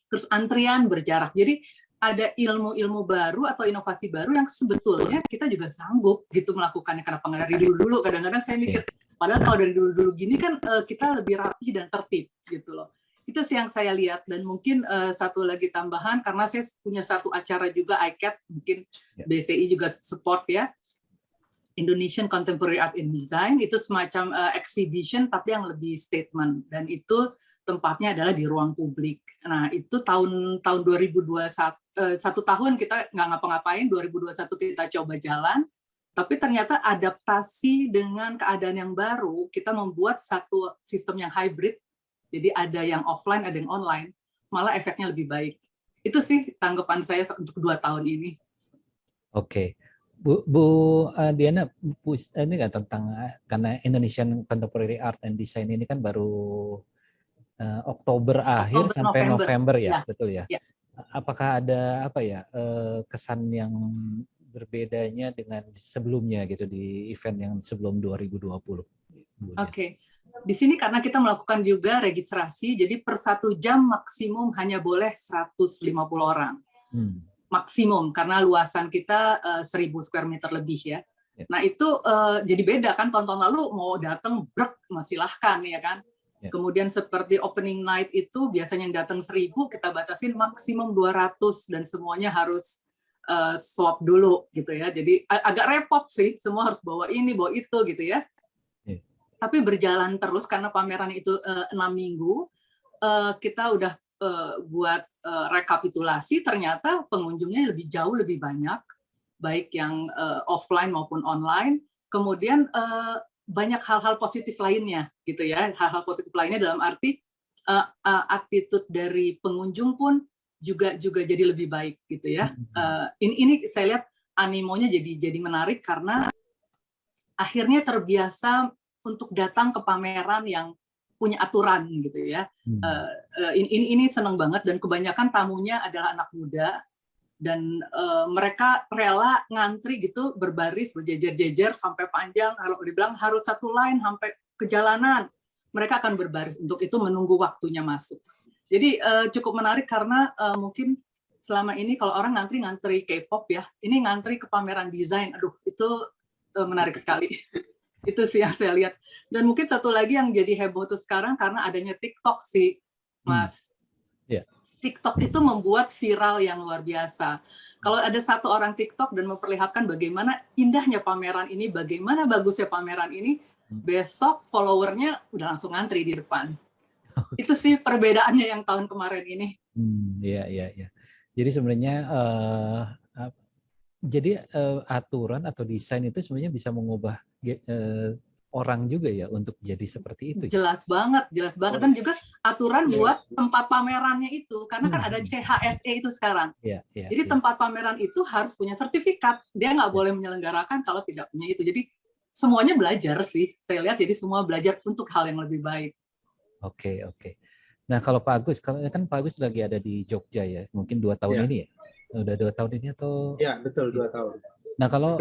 Terus antrian berjarak, jadi ada ilmu-ilmu baru atau inovasi baru yang sebetulnya kita juga sanggup gitu melakukannya, karena dari dulu-dulu kadang-kadang saya mikir, padahal kalau dari dulu-dulu gini kan kita lebih rapi dan tertib gitu loh. Itu sih yang saya lihat. Dan mungkin satu lagi tambahan, karena saya punya satu acara juga ICAT, mungkin BCI juga support ya, Indonesian Contemporary Art and Design, itu semacam exhibition tapi yang lebih statement, dan itu tempatnya adalah di ruang publik. Nah itu tahun 2021, 1 tahun kita nggak ngapa-ngapain, 2021 kita coba jalan, tapi ternyata adaptasi dengan keadaan yang baru, kita membuat satu sistem yang hybrid. Jadi ada yang offline, ada yang online, malah efeknya lebih baik. Itu sih tanggapan saya untuk 2 tahun ini. Oke, Bu Diana, ini nggak tentang, karena Indonesian Contemporary Art and Design ini kan baru Oktober akhir sampai November ya, betul ya? Apakah ada kesan yang berbedanya dengan sebelumnya gitu di event yang sebelum 2020? Oke. Di sini karena kita melakukan juga registrasi, jadi per 1 jam maksimum hanya boleh 150 orang. Maksimum, karena luasan kita 1000 square meter lebih ya. Nah itu jadi beda kan, tahun-tahun lalu mau datang brek, silahkan ya kan. Kemudian seperti opening night itu biasanya yang datang 1.000, kita batasin maksimum 200 dan semuanya harus swab dulu gitu ya. Jadi agak repot sih, semua harus bawa ini, bawa itu gitu ya. Tapi berjalan terus karena pameran itu 6 minggu, kita udah buat rekapitulasi, ternyata pengunjungnya jauh lebih banyak, baik yang offline maupun online. Kemudian banyak hal-hal positif lainnya gitu ya. Hal-hal positif lainnya dalam arti attitude dari pengunjung pun juga jadi lebih baik gitu ya. Ini saya lihat animonya jadi menarik karena akhirnya terbiasa untuk datang ke pameran yang punya aturan gitu ya. Ini senang banget, dan kebanyakan tamunya adalah anak muda, dan mereka rela ngantri gitu, berbaris, berjejer-jejer sampai panjang. Kalau dibilang harus satu line sampai ke jalanan, mereka akan berbaris untuk itu, menunggu waktunya masuk. Jadi cukup menarik karena mungkin selama ini kalau orang ngantri K-pop ya, ini ngantri ke pameran desain. Aduh, itu menarik sekali. Itu sih yang saya lihat. Dan mungkin satu lagi yang jadi heboh tuh sekarang karena adanya TikTok sih, Mas. TikTok itu membuat viral yang luar biasa. Kalau ada satu orang TikTok dan memperlihatkan bagaimana indahnya pameran ini, bagaimana bagusnya pameran ini, besok followernya udah langsung ngantri di depan. Itu sih perbedaannya yang tahun kemarin ini. Iya. Jadi sebenarnya aturan atau desain itu sebenarnya bisa mengubah orang juga ya untuk jadi seperti itu. Jelas banget. Dan juga aturan buat tempat pamerannya itu, karena kan ada CHSE itu sekarang. Jadi tempat pameran itu harus punya sertifikat. Dia nggak boleh menyelenggarakan kalau tidak punya itu. Jadi semuanya belajar sih. Saya lihat jadi semua belajar untuk hal yang lebih baik. Oke. Nah kalau Pak Agus, kan Pak Agus lagi ada di Jogja ya, mungkin 2 tahun ini ya? Udah 2 tahun ini atau? Ya betul, 2 tahun. Nah kalau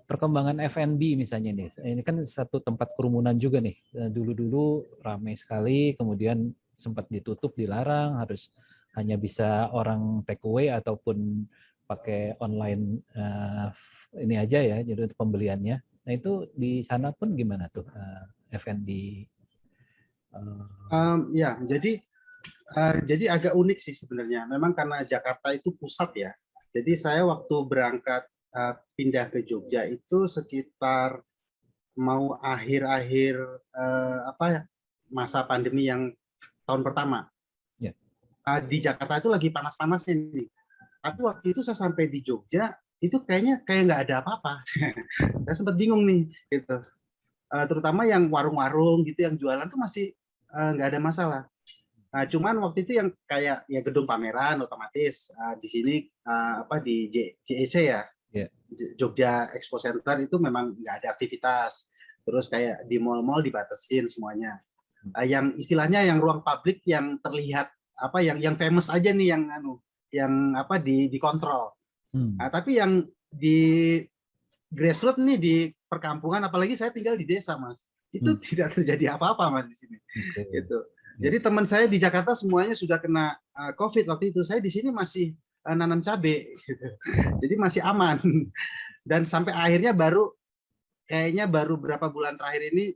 perkembangan F&B misalnya nih, ini kan satu tempat kerumunan juga nih. Dulu ramai sekali, kemudian sempat ditutup, dilarang, harus hanya bisa orang take away ataupun pakai online ini aja ya, jadi untuk pembeliannya. Nah itu di sana pun gimana tuh F&B? Jadi agak unik sih sebenarnya. Memang karena Jakarta itu pusat ya. Jadi saya waktu berangkat pindah ke Jogja itu sekitar mau akhir-akhir masa pandemi yang tahun pertama. Di Jakarta itu lagi panas-panasnya nih. Tapi waktu itu saya sampai di Jogja itu kayak nggak ada apa-apa. Saya sempat bingung nih gitu. Terutama yang warung-warung gitu yang jualan tuh masih nggak ada masalah. Nah, cuman waktu itu yang kayak ya gedung pameran otomatis di sini di JEC ya. Jogja Expo Center itu memang nggak ada aktivitas. Terus kayak di mal-mal dibatasin semuanya. Yang istilahnya yang ruang publik yang terlihat yang famous aja nih yang dikontrol. Nah, tapi yang di grassroots nih di perkampungan, apalagi saya tinggal di desa, Mas. Itu tidak terjadi apa-apa, Mas, di sini. Gitu. Jadi teman saya di Jakarta semuanya sudah kena COVID waktu itu. Saya di sini masih nanam cabai, gitu. Jadi masih aman. Dan sampai akhirnya baru berapa bulan terakhir ini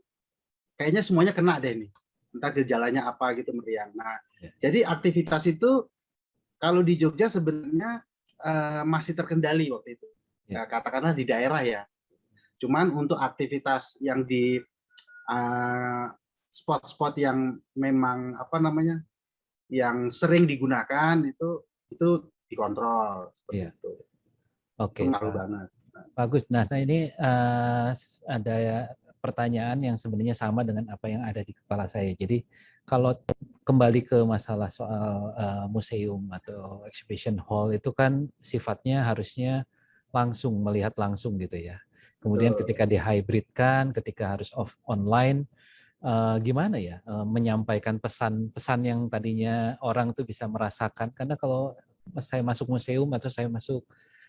kayaknya semuanya kena deh nih. Entah gejalanya apa gitu, meriang. Nah, jadi aktivitas itu kalau di Jogja sebenarnya masih terkendali waktu itu. Ya, katakanlah di daerah ya. Cuman untuk aktivitas yang di spot-spot yang memang yang sering digunakan itu dikontrol seperti itu. Oke. Bagus. Nah ini ada pertanyaan yang sebenarnya sama dengan apa yang ada di kepala saya. Jadi kalau kembali ke masalah soal museum atau exhibition hall itu kan sifatnya harusnya melihat langsung gitu ya. Kemudian ketika dihybridkan, ketika harus online, gimana ya menyampaikan pesan-pesan yang tadinya orang tuh bisa merasakan. Karena kalau saya masuk museum atau saya masuk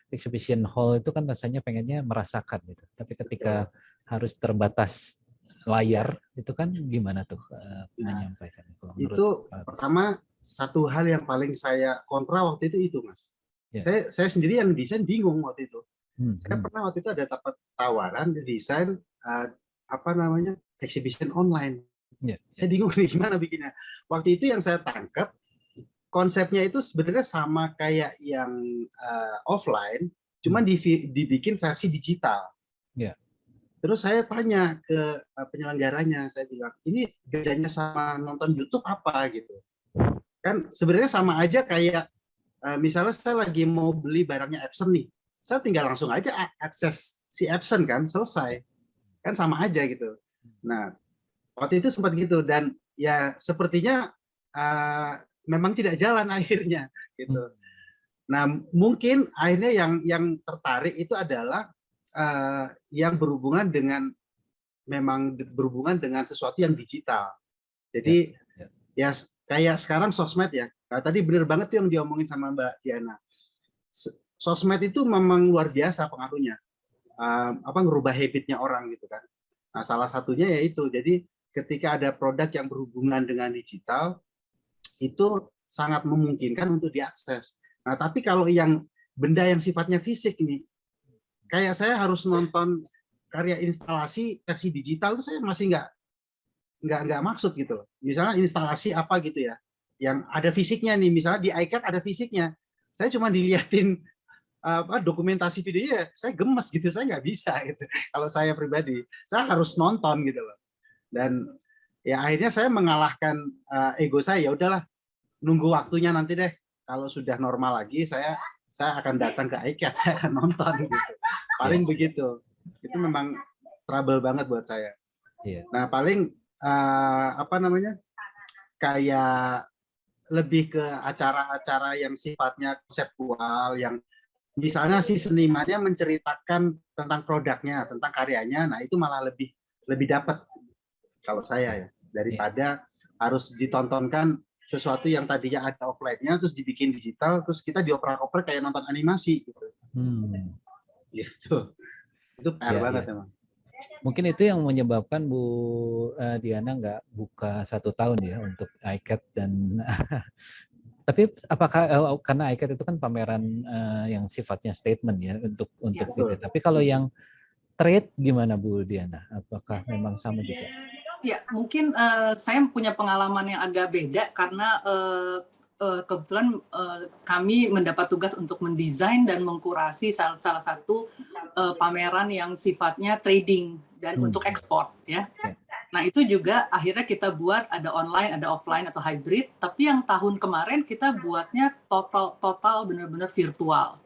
exhibition hall itu kan rasanya pengennya merasakan gitu. Tapi ketika harus terbatas layar itu kan gimana tuh menyampaikan? Itu pertama satu hal yang paling saya kontra waktu itu Mas. Saya sendiri yang desain bingung waktu itu. Saya pernah waktu itu ada dapat tawaran desain exhibition online. Ya. Saya bingung nih gimana bikinnya. Waktu itu yang saya tangkap konsepnya itu sebenarnya sama kayak yang offline, cuman dibikin versi digital. Ya. Terus saya tanya ke penyelenggaranya, saya bilang, ini bedanya sama nonton YouTube apa gitu? Kan sebenarnya sama aja kayak misalnya saya lagi mau beli barangnya Epson nih, saya tinggal langsung aja akses si Epson kan, selesai. Kan sama aja gitu. Nah, waktu itu sempat gitu dan ya sepertinya memang tidak jalan akhirnya gitu. Nah, mungkin akhirnya yang tertarik itu adalah yang berhubungan dengan sesuatu yang digital. Jadi ya kayak sekarang sosmed ya. Nah, tadi benar banget tuh yang diomongin sama Mbak Diana. Sosmed itu memang luar biasa pengaruhnya. Ngerubah habitnya orang gitu kan. Nah, salah satunya yaitu jadi ketika ada produk yang berhubungan dengan digital itu sangat memungkinkan untuk diakses. Nah, tapi kalau yang benda yang sifatnya fisik nih, kayak saya harus nonton karya instalasi versi digital itu saya masih nggak maksud gitu loh. Misalnya instalasi apa gitu ya, yang ada fisiknya nih, misalnya di iCAD ada fisiknya. Saya cuma diliatin dokumentasi videonya, saya gemes gitu, saya nggak bisa gitu. Kalau saya pribadi, saya harus nonton gitu loh. Dan ya akhirnya saya mengalahkan ego saya, ya udahlah, nunggu waktunya nanti deh. Kalau sudah normal lagi, saya akan datang ke iCAD, saya akan nonton gitu. Paling begitu. Itu memang trouble banget buat saya. Nah, paling kayak lebih ke acara-acara yang sifatnya konseptual, yang misalnya si senimannya menceritakan tentang produknya, tentang karyanya, nah itu malah lebih dapat kalau saya ya, daripada harus ditontonkan sesuatu yang tadinya ada offline-nya terus dibikin digital, terus kita dioprak-oprak kayak nonton animasi gitu. Gitu. Itu PR banget emang. Mungkin itu yang menyebabkan Bu Diana nggak buka 1 tahun ya untuk iCAD dan tapi apakah karena iCAD itu kan pameran yang sifatnya statement ya untuk Ya, itu. Tapi kalau yang trade gimana Bu Diana? Apakah memang sama juga? Ya, mungkin saya punya pengalaman yang agak beda karena kebetulan kami mendapat tugas untuk mendesain dan mengkurasi salah satu pameran yang sifatnya trading dan untuk ekspor ya. Nah, itu juga akhirnya kita buat ada online, ada offline atau hybrid, tapi yang tahun kemarin kita buatnya total benar-benar virtual.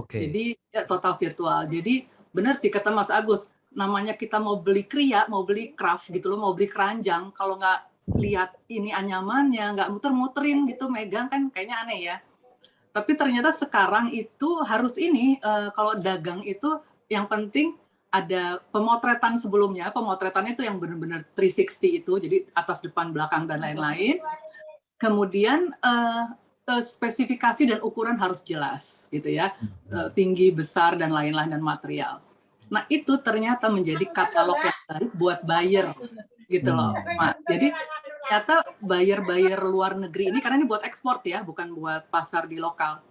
Jadi ya, total virtual. Jadi benar sih kata Mas Agus, namanya kita mau beli kriya, mau beli craft gitu loh, mau beli keranjang, kalau nggak lihat ini anyamannya, nggak muter-muterin gitu, megang kan kayaknya aneh ya. Tapi ternyata sekarang itu harus ini, kalau dagang itu yang penting ada pemotretan sebelumnya, pemotretannya itu yang benar-benar 360 itu, jadi atas, depan, belakang, dan lain-lain. Kemudian spesifikasi dan ukuran harus jelas gitu ya, tinggi, besar, dan lain-lain, dan material. Nah, itu ternyata menjadi katalog yang baik buat buyer gitu loh. Nah, jadi ternyata buyer luar negeri ini, karena ini buat ekspor ya, bukan buat pasar di lokal,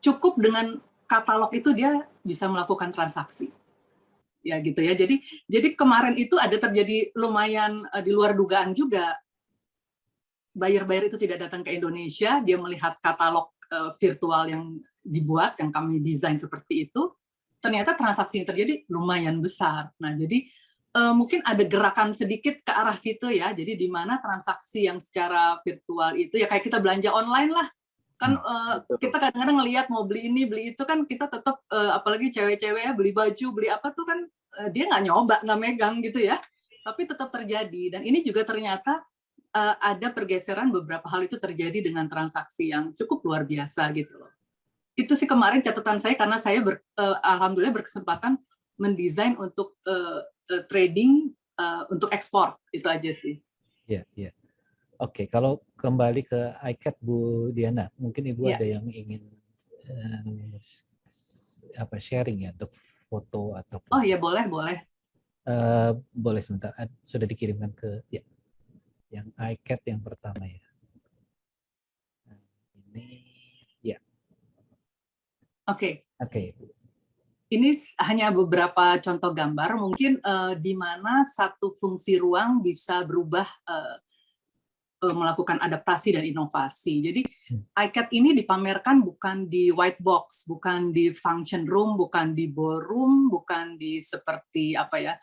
cukup dengan katalog itu dia bisa melakukan transaksi. Ya gitu ya. Jadi kemarin itu ada terjadi lumayan di luar dugaan juga. Buyer itu tidak datang ke Indonesia, dia melihat katalog virtual yang dibuat, yang kami desain seperti itu, ternyata transaksi yang terjadi lumayan besar. Nah, jadi mungkin ada gerakan sedikit ke arah situ ya. Jadi di mana transaksi yang secara virtual itu ya kayak kita belanja online lah. Kan kita kadang-kadang ngelihat mau beli ini, beli itu kan kita tetap apalagi cewek-cewek ya, beli baju, beli apa tuh kan dia nggak nyoba, nggak megang gitu ya. Tapi tetap terjadi. Dan ini juga ternyata ada pergeseran, beberapa hal itu terjadi dengan transaksi yang cukup luar biasa gitu loh. Itu sih kemarin catatan saya, karena saya alhamdulillah berkesempatan mendesain untuk trading untuk ekspor, itu aja sih. Iya, iya. Oke, kalau kembali ke iCAD Bu Diana, mungkin Ibu ada yang ingin sharing ya untuk foto atau Oh ya, boleh. Boleh sebentar. Sudah dikirimkan ke ya. Yang iCAD yang pertama ya. Nah, ini ya. Oke. Ini hanya beberapa contoh gambar, mungkin di mana satu fungsi ruang bisa berubah melakukan adaptasi dan inovasi. Jadi iCAD ini dipamerkan bukan di white box, bukan di function room, bukan di ballroom, bukan di seperti apa ya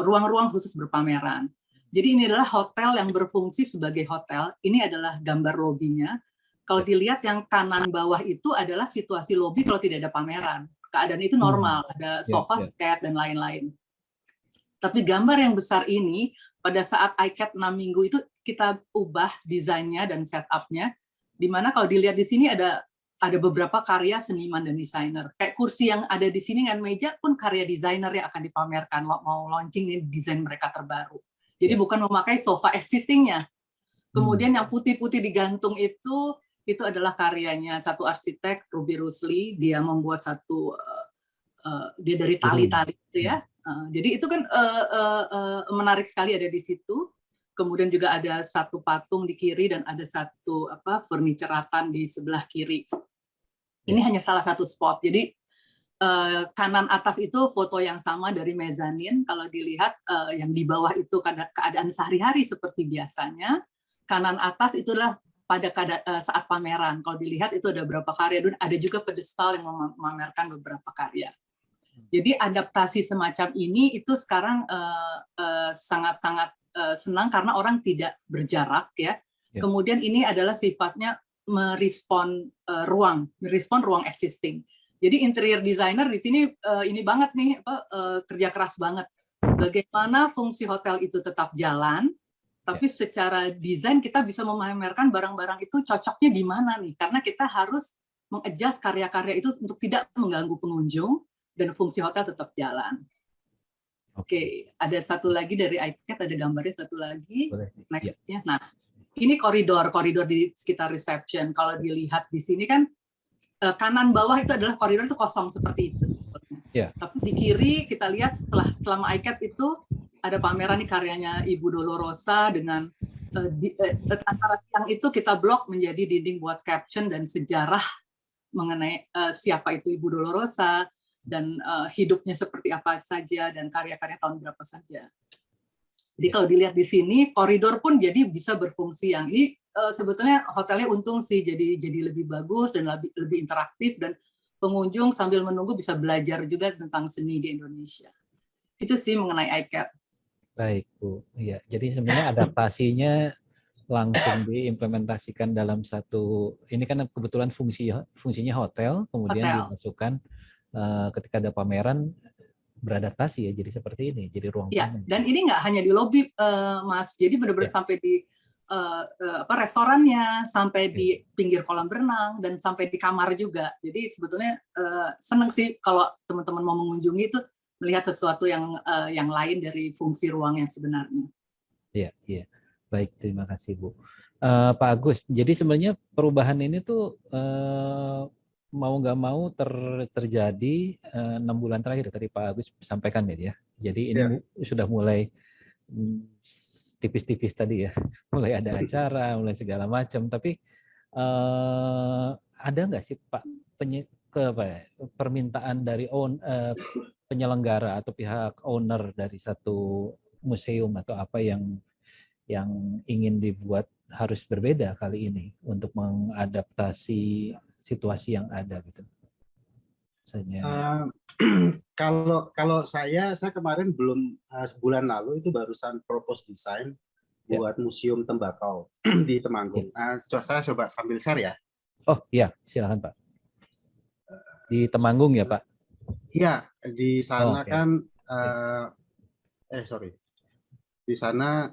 ruang-ruang khusus berpameran. Jadi ini adalah hotel yang berfungsi sebagai hotel. Ini adalah gambar lobinya. Kalau dilihat yang kanan bawah itu adalah situasi lobi kalau tidak ada pameran. Keadaan itu normal, ada sofa set dan lain-lain. Tapi gambar yang besar ini pada saat iCAD 6 minggu itu kita ubah desainnya dan setup-nya, di mana kalau dilihat di sini ada beberapa karya seniman dan desainer. Kayak kursi yang ada di sini dengan meja pun karya desainer yang akan dipamerkan mau launching nih desain mereka terbaru. Jadi bukan memakai sofa existing-nya. Kemudian yang putih-putih digantung itu adalah karyanya satu arsitek, Ruby Rusli. Dia membuat satu dia dari tali-tali itu ya. Jadi itu kan menarik sekali ada di situ. Kemudian juga ada satu patung di kiri dan ada satu furnituratan di sebelah kiri. Ini hanya salah satu spot. Jadi kanan atas itu foto yang sama dari mezanin. Kalau dilihat yang di bawah itu keadaan sehari-hari seperti biasanya. Kanan atas itulah pada saat pameran. Kalau dilihat itu ada beberapa karya dan ada juga pedestal yang memamerkan beberapa karya. Jadi adaptasi semacam ini itu sekarang sangat-sangat senang karena orang tidak berjarak ya. Kemudian ini adalah sifatnya merespon ruang existing. Jadi interior designer di sini ini banget nih kerja keras banget. Bagaimana fungsi hotel itu tetap jalan, tapi secara desain kita bisa memamerkan barang-barang itu cocoknya di mana nih? Karena kita harus mengadjust karya-karya itu untuk tidak mengganggu pengunjung dan fungsi hotel tetap jalan. Oke, ada satu lagi dari iCAD, ada gambarnya satu lagi. Next-nya. Nah, ini koridor di sekitar reception. Kalau dilihat di sini kan kanan bawah itu adalah koridor itu kosong seperti itu sebetulnya. Tapi di kiri kita lihat selama iCAD itu ada pameran nih karyanya Ibu Dolorosa dengan antara yang itu kita blok menjadi dinding buat caption dan sejarah mengenai siapa itu Ibu Dolorosa dan hidupnya seperti apa saja dan karya-karya tahun berapa saja. Jadi kalau dilihat di sini koridor pun jadi bisa berfungsi yang ini sebetulnya hotelnya untung sih jadi lebih bagus dan lebih interaktif dan pengunjung sambil menunggu bisa belajar juga tentang seni di Indonesia. Itu sih mengenai iCAD. Baik Bu, ya. Jadi sebenarnya adaptasinya langsung diimplementasikan dalam satu. Ini kan kebetulan fungsinya hotel, kemudian dimasukkan ketika ada pameran beradaptasi ya jadi seperti ini, jadi ruang tamu. Dan ini nggak hanya di lobi Mas, jadi benar-benar sampai di restorannya, sampai di pinggir kolam berenang dan sampai di kamar juga. Jadi sebetulnya seneng sih kalau teman-teman mau mengunjungi itu melihat sesuatu yang lain dari fungsi ruang yang sebenarnya. Iya. Baik, terima kasih Bu. Pak Agus, jadi sebenarnya perubahan ini tuh mau nggak mau terjadi 6 bulan terakhir tadi Pak Agus sampaikan ya. Jadi ini sudah mulai tipis-tipis tadi ya, mulai ada acara, mulai segala macam. Tapi ada nggak sih Pak permintaan dari penyelenggara atau pihak owner dari satu museum atau apa yang ingin dibuat harus berbeda kali ini untuk mengadaptasi situasi yang ada gitu. Kalau saya kemarin belum sebulan lalu itu barusan propose desain buat museum tembakau di Temanggung. Saya coba sambil share ya. Oh iya, silakan Pak. Di Temanggung ya Pak? Iya, di sana kan di sana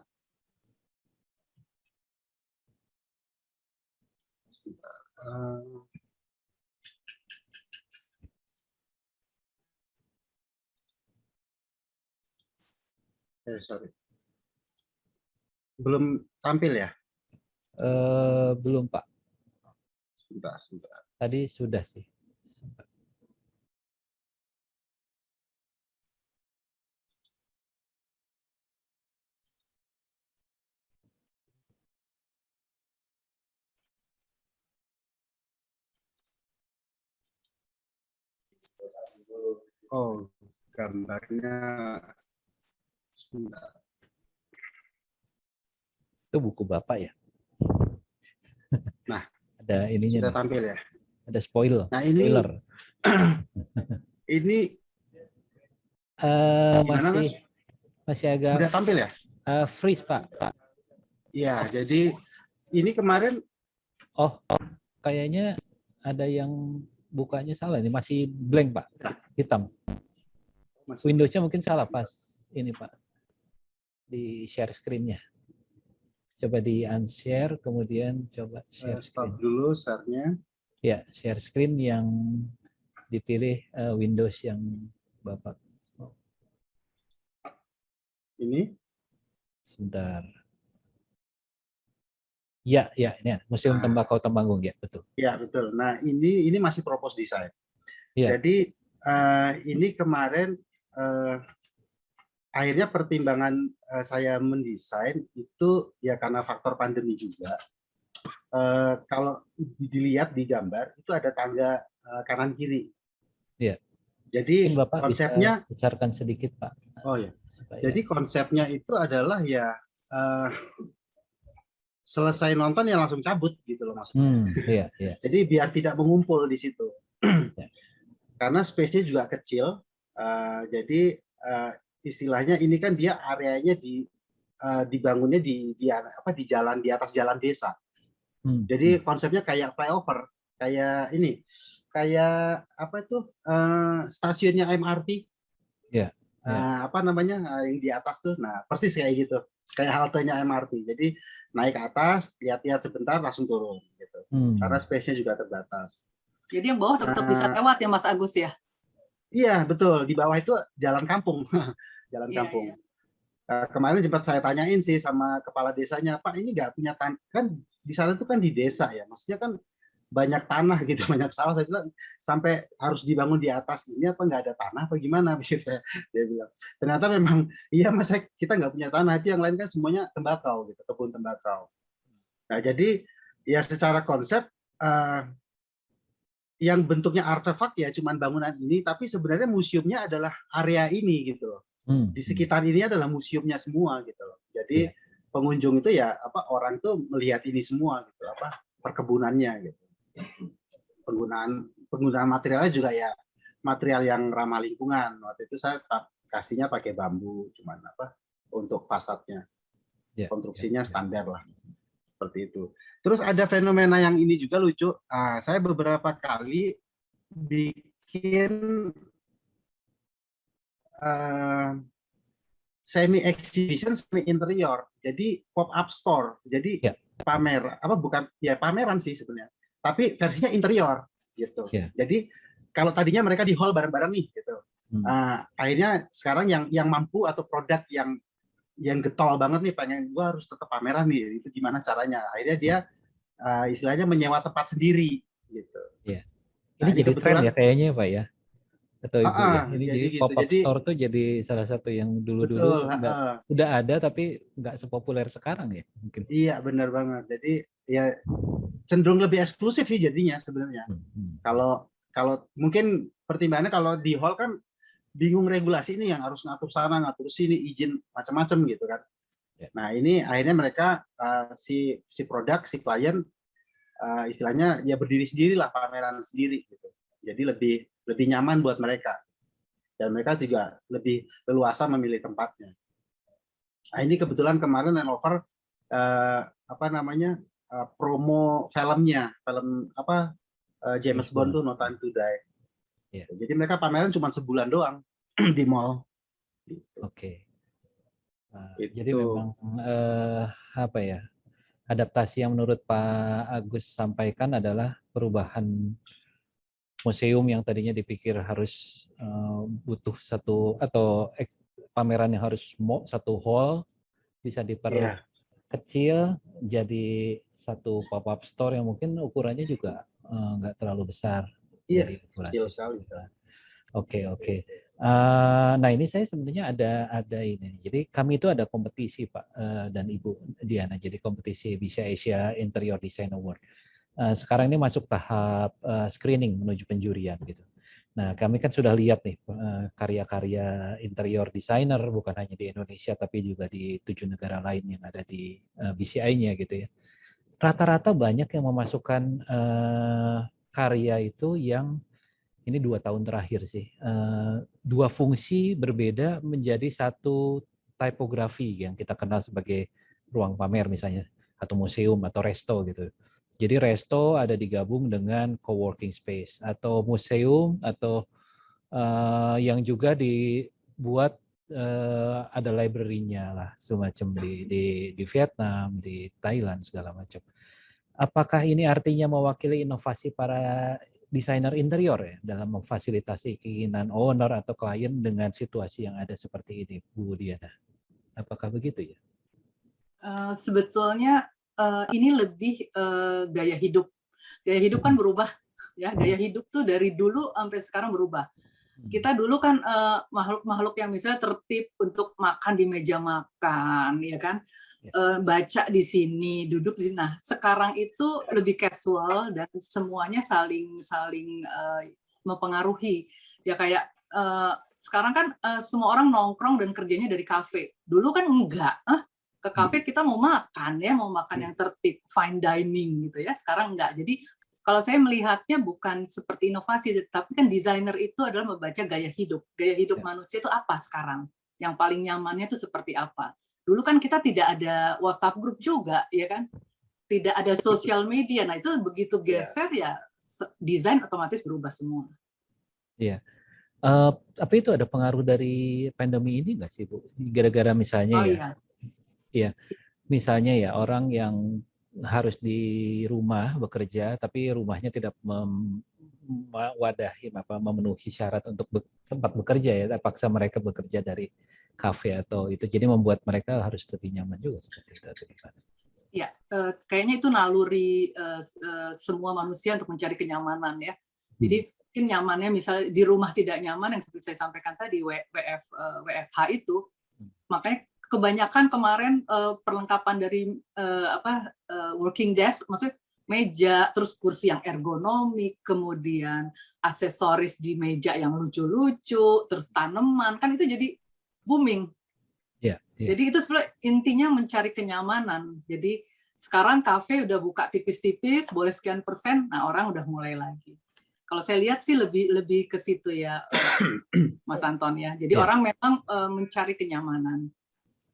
belum tampil ya? Belum Pak. Sebentar. Tadi sudah sih. Oh, gambarnya sebentar. Itu buku Bapak ya? Nah, ada ininya sudah nih. tampil ya. Ada spoiler. Nah, ini Spoiler. ini gimana, masih Mas? masih agak Sudah tampil ya? freeze, Pak. Iya, jadi ini kemarin Kayaknya ada yang bukanya salah. Ini masih blank, Pak. Hitam. Windows-nya mungkin salah pas ini, Pak. Di share screen-nya. Coba di unshare, kemudian coba share screen. Stop dulu share-nya. Ya, share screen yang dipilih Windows yang Bapak. Ini. Sebentar. Ya, ini Museum Tembakau Temanggung, ya, betul. Ya, betul. Nah, ini masih propose design. Ya. Jadi ini kemarin akhirnya pertimbangan saya mendesain itu ya karena faktor pandemi juga. Kalau dilihat di gambar itu ada tangga kanan kiri. Iya. Jadi mungkin Bapak konsepnya bisa besarkan sedikit, Pak. Oh ya. Supaya... Jadi konsepnya itu adalah ya selesai nonton ya langsung cabut gitu loh maksudnya. Iya. Jadi biar tidak mengumpul di situ. Ya. Karena space-nya juga kecil. Jadi istilahnya ini kan dia areanya dibangunnya di jalan, di atas jalan desa. Jadi konsepnya kayak flyover, kayak ini, kayak apa itu stasiunnya MRT. Ya. Apa namanya yang di atas tuh. Nah, persis kayak gitu. Kayak haltenya MRT. Jadi naik ke atas, lihat-lihat sebentar langsung turun gitu. Karena space-nya juga terbatas. Jadi yang bawah tetap bisa lewat ya Mas Agus ya? Iya, betul. Di bawah itu jalan kampung. Jalan kampung. Iya. Kemarin sempat saya tanyain sih sama kepala desanya, Pak ini nggak punya tanah, kan di sana itu kan di desa ya, maksudnya kan banyak tanah gitu, banyak sawah. Saya bilang sampai harus dibangun di atas ini apa nggak ada tanah apa gimana, pikir saya. Dia bilang ternyata memang iya Mas, kita nggak punya tanah, itu yang lain kan semuanya tembakau gitu, kebun tembakau. Nah jadi ya secara konsep yang bentuknya artefak ya cuman bangunan ini, tapi sebenarnya museumnya adalah area ini gitu loh. Di sekitar ini adalah museumnya semua gitu loh. Jadi pengunjung itu ya orang tuh melihat ini semua gitu, perkebunannya gitu. Penggunaan materialnya juga ya material yang ramah lingkungan. Waktu itu saya kasihnya pakai bambu, cuman untuk fasadnya. Konstruksinya standar lah. Seperti itu. Terus ada fenomena yang ini juga lucu. Saya beberapa kali bikin semi exhibition, semi interior. Jadi pop up store. Jadi pameran sih sebenarnya. Tapi versinya interior gitu. Jadi kalau tadinya mereka di hall bareng-bareng nih gitu. Akhirnya sekarang yang mampu atau produk yang getol banget nih, pengen gua harus tetap pameran nih, itu gimana caranya? Akhirnya dia istilahnya menyewa tempat sendiri gitu. Iya. Ini jadi tren ya kayaknya Pak ya, atau Ibu ya. Ini jadi pop-up store tuh jadi salah satu yang dulu-dulu udah ada tapi nggak sepopuler sekarang ya mungkin. Iya benar banget. Jadi ya cenderung lebih eksklusif sih jadinya sebenarnya. Kalau mungkin pertimbangannya kalau di hall kan bingung regulasi ini, yang harus ngatur sana ngatur sini, izin macam-macam gitu kan. Nah ini akhirnya mereka si produk, si klien istilahnya ya berdiri sendiri lah, pameran sendiri gitu. Jadi lebih nyaman buat mereka, dan mereka juga lebih leluasa memilih tempatnya. Nah ini kebetulan kemarin Hanover promo filmnya, film James Bond tuh No Time to Die. Jadi mereka pameran cuma sebulan doang di mall. Oke. Jadi memang adaptasi yang menurut Pak Agus sampaikan adalah perubahan museum yang tadinya dipikir harus butuh satu atau pameran yang harus satu hall bisa diperkecil jadi satu pop-up store yang mungkin ukurannya juga nggak terlalu besar. Iya, kecil sekali. Oke. Nah ini saya sebenarnya ada ini. Jadi kami itu ada kompetisi Pak dan Ibu Diana. Jadi kompetisi BCI Asia Interior Design Award. Sekarang ini masuk tahap screening menuju penjurian gitu. Nah, kami kan sudah lihat nih karya-karya interior designer bukan hanya di Indonesia tapi juga di 7 negara lain yang ada di BCI-nya gitu ya. Rata-rata banyak yang memasukkan karya itu yang ini 2 tahun terakhir sih, 2 fungsi berbeda menjadi satu typography yang kita kenal sebagai ruang pamer misalnya, atau museum atau resto gitu. Jadi resto ada digabung dengan co-working space atau museum atau yang juga dibuat ada library-nya lah semacam di Vietnam, di Thailand segala macam. Apakah ini artinya mewakili inovasi para desainer interior ya dalam memfasilitasi keinginan owner atau klien dengan situasi yang ada seperti ini, Bu Diana? Apakah begitu ya? Sebetulnya ini lebih gaya hidup. Gaya hidup kan berubah, ya. Gaya hidup tuh dari dulu sampai sekarang berubah. Kita dulu kan makhluk-makhluk yang misalnya tertib untuk makan di meja makan, ya kan? Baca di sini, duduk di sini. Nah, sekarang itu lebih casual dan semuanya saling mempengaruhi. Ya kayak sekarang kan semua orang nongkrong dan kerjanya dari kafe. Dulu kan enggak. Ke kafe kita mau makan ya, mau makan yang tertib, fine dining gitu ya. Sekarang enggak. Jadi kalau saya melihatnya bukan seperti inovasi, tapi kan desainer itu adalah membaca gaya hidup. Gaya hidup manusia itu apa sekarang? Yang paling nyamannya itu seperti apa? Dulu kan kita tidak ada WhatsApp group juga, ya kan? Tidak ada sosial media. Nah itu begitu geser ya, desain otomatis berubah semua. Iya. Apa itu ada pengaruh dari pandemi ini nggak sih, Bu? Gara-gara misalnya ya, misalnya ya orang yang harus di rumah bekerja, tapi rumahnya tidak memenuhi syarat untuk tempat bekerja ya, terpaksa mereka bekerja dari kafe atau itu, jadi membuat mereka harus lebih nyaman juga seperti itu. Ya, kayaknya itu naluri semua manusia untuk mencari kenyamanan ya. Jadi mungkin nyamannya misalnya di rumah tidak nyaman yang seperti saya sampaikan tadi WFH itu, makanya kebanyakan kemarin perlengkapan dari working desk, maksudnya meja, terus kursi yang ergonomik, kemudian aksesoris di meja yang lucu-lucu, terus tanaman, kan itu jadi booming. Jadi itu sebenarnya intinya mencari kenyamanan. Jadi sekarang kafe udah buka tipis-tipis, boleh sekian persen, nah orang udah mulai lagi. Kalau saya lihat sih lebih ke situ ya, Mas Anton ya. Jadi orang memang mencari kenyamanan.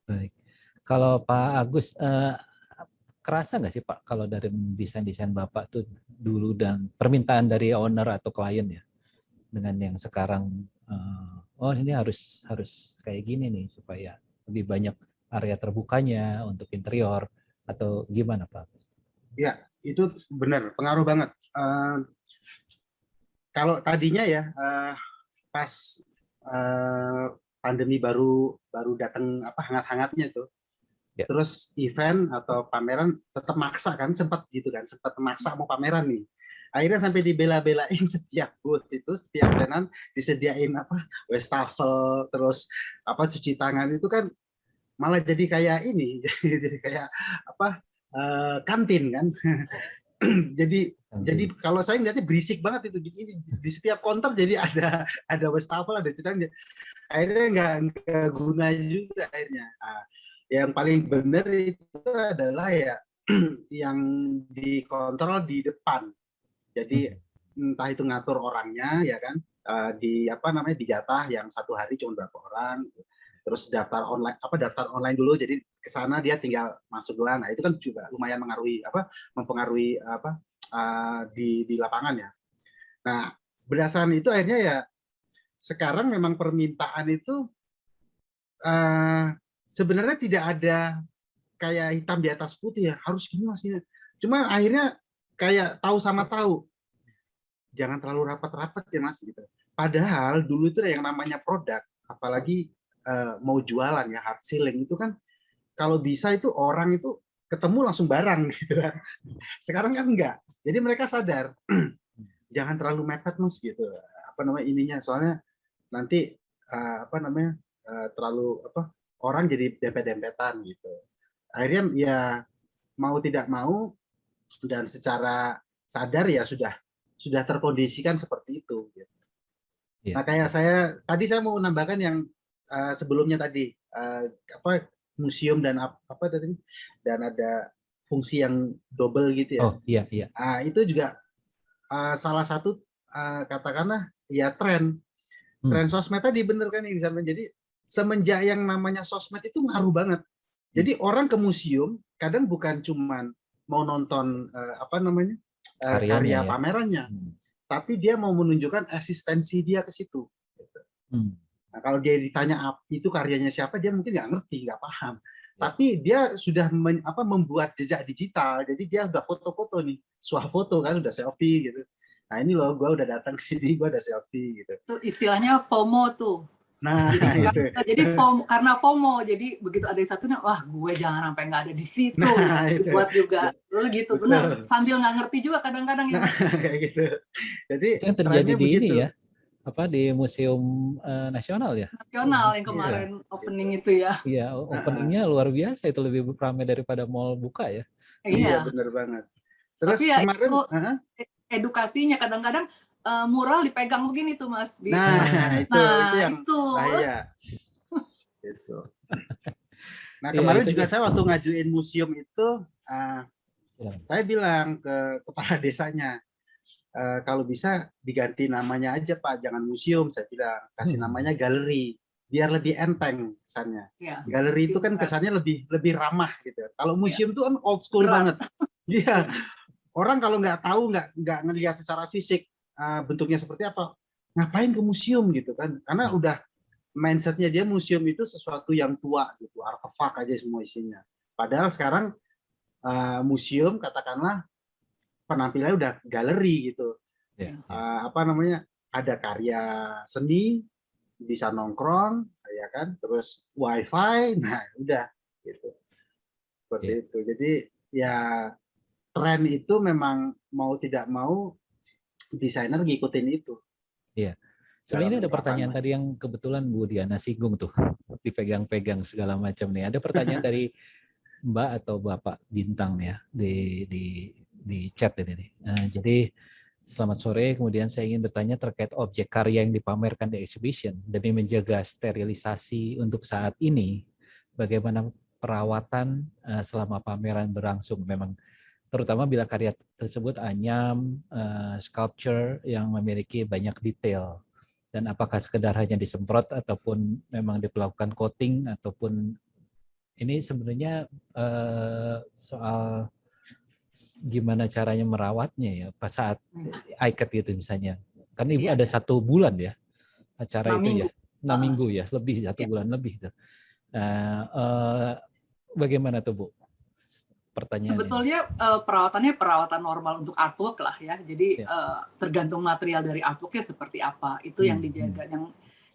Baik. Kalau Pak Agus, kerasa nggak sih Pak kalau dari desain-desain Bapak tuh dulu dan permintaan dari owner atau klien ya dengan yang sekarang, oh ini harus kayak gini nih supaya lebih banyak area terbukanya untuk interior atau gimana Pak Agus? Ya, itu benar, pengaruh banget. Kalau tadinya ya pas pandemi baru datang hangat-hangatnya tuh. Terus event atau pameran tetap maksa kan, sempat maksa mau pameran nih. Akhirnya sampai dibela-belain setiap booth itu, setiap tenan disediain wastafel, terus cuci tangan itu kan malah jadi kayak ini, jadi kayak kantin kan. jadi kalau saya melihatnya berisik banget itu, di setiap counter jadi ada wastafel, ada cuci tangan. Akhirnya nggak guna juga akhirnya. Yang paling benar itu adalah ya yang dikontrol di depan. Jadi entah itu ngatur orangnya ya kan, dijatah yang satu hari cuma berapa orang, terus daftar online dulu, jadi ke sana dia tinggal masuk duluan. Nah itu kan juga lumayan mempengaruhi di lapangan ya. Nah berdasarkan itu akhirnya ya sekarang memang permintaan itu sebenarnya tidak ada kayak hitam di atas putih ya, harus gini Mas. Cuma akhirnya kayak tahu sama tahu. Jangan terlalu rapat-rapat ya Mas gitu. Padahal dulu itu yang namanya produk, apalagi mau jualan ya, hard selling itu kan kalau bisa itu orang itu ketemu langsung barang gitu kan. Sekarang kan enggak. Jadi mereka sadar jangan terlalu mepet Mas gitu. Ininya, soalnya nanti terlalu orang jadi dempet-dempetan gitu. Akhirnya ya mau tidak mau dan secara sadar ya sudah terkondisikan seperti itu. Gitu. Nah, kayak saya mau menambahkan yang sebelumnya tadi apa museum dan apa tadi dan ada fungsi yang double gitu ya. Oh iya iya. Itu juga salah satu katakanlah ya tren sosmed tadi, bener kan yang disampaikan. Jadi semenjak yang namanya sosmed itu ngaruh banget. Jadi orang ke museum kadang bukan cuman mau nonton karya pamerannya, tapi dia mau menunjukkan eksistensi dia ke situ. Nah, kalau dia ditanya itu karyanya siapa, dia mungkin nggak ngerti, nggak paham. Tapi dia sudah membuat jejak digital, jadi dia udah foto-foto nih, swafoto kan, udah selfie gitu. Nah ini loh, gue udah datang ke sini, gue udah selfie gitu. Itu istilahnya FOMO tuh. Nah, jadi FOMO, karena FOMO, jadi begitu ada yang satunya, wah gue jangan sampai nggak ada di situ. Nah, buat juga, dulu gitu, benar. Sambil nggak ngerti juga kadang-kadang ya. Kayak gitu. Jadi itu yang terjadi di ini ya, di Museum Nasional ya. Nasional yang kemarin opening itu ya. Iya, openingnya luar biasa, itu lebih ramai daripada mall buka ya. Iya, benar banget. Terus tapi ya, kemarin edukasinya kadang-kadang mural dipegang begini tuh Mas. Itu yang itu. bahaya. Gitu. Nah kemarin juga saya waktu ngajuin museum itu, saya bilang ke kepala desanya, kalau bisa diganti namanya aja Pak, jangan museum, saya bilang, kasih namanya galeri, biar lebih enteng kesannya. Ya, galeri itu kan kesannya lebih ramah gitu. Kalau museum itu kan old school banget. Iya. Orang kalau nggak tahu, nggak ngelihat secara fisik bentuknya seperti apa, ngapain ke museum gitu kan? Karena udah mindsetnya dia museum itu sesuatu yang tua gitu, artefak aja semua isinya. Padahal sekarang museum katakanlah penampilannya udah galeri gitu. Ada karya seni, bisa nongkrong, ya kan? Terus wifi, nah udah gitu. Seperti itu. Jadi ya tren itu memang mau tidak mau desainer ngikutin itu. Iya. Sebenarnya ada pertanyaan tadi yang kebetulan Bu Diana singgung tuh, dipegang-pegang segala macam nih. Ada pertanyaan dari Mbak atau Bapak Bintang ya di chat ini. Jadi selamat sore. Kemudian saya ingin bertanya terkait objek karya yang dipamerkan di exhibition demi menjaga sterilisasi untuk saat ini. Bagaimana perawatan selama pameran berlangsung? Memang terutama bila karya tersebut anyam, sculpture yang memiliki banyak detail, dan apakah sekedar hanya disemprot ataupun memang diperlakukan coating, ataupun ini sebenarnya soal gimana caranya merawatnya ya pas saat ikat gitu misalnya. Kan Ibu ada 1 bulan ya acara itu ya, 6 minggu ya, lebih 1 bulan lebih tuh. Bagaimana tuh Bu? Sebetulnya perawatannya perawatan normal untuk artwork lah ya. Jadi tergantung material dari artworknya seperti apa, itu yang dijaga.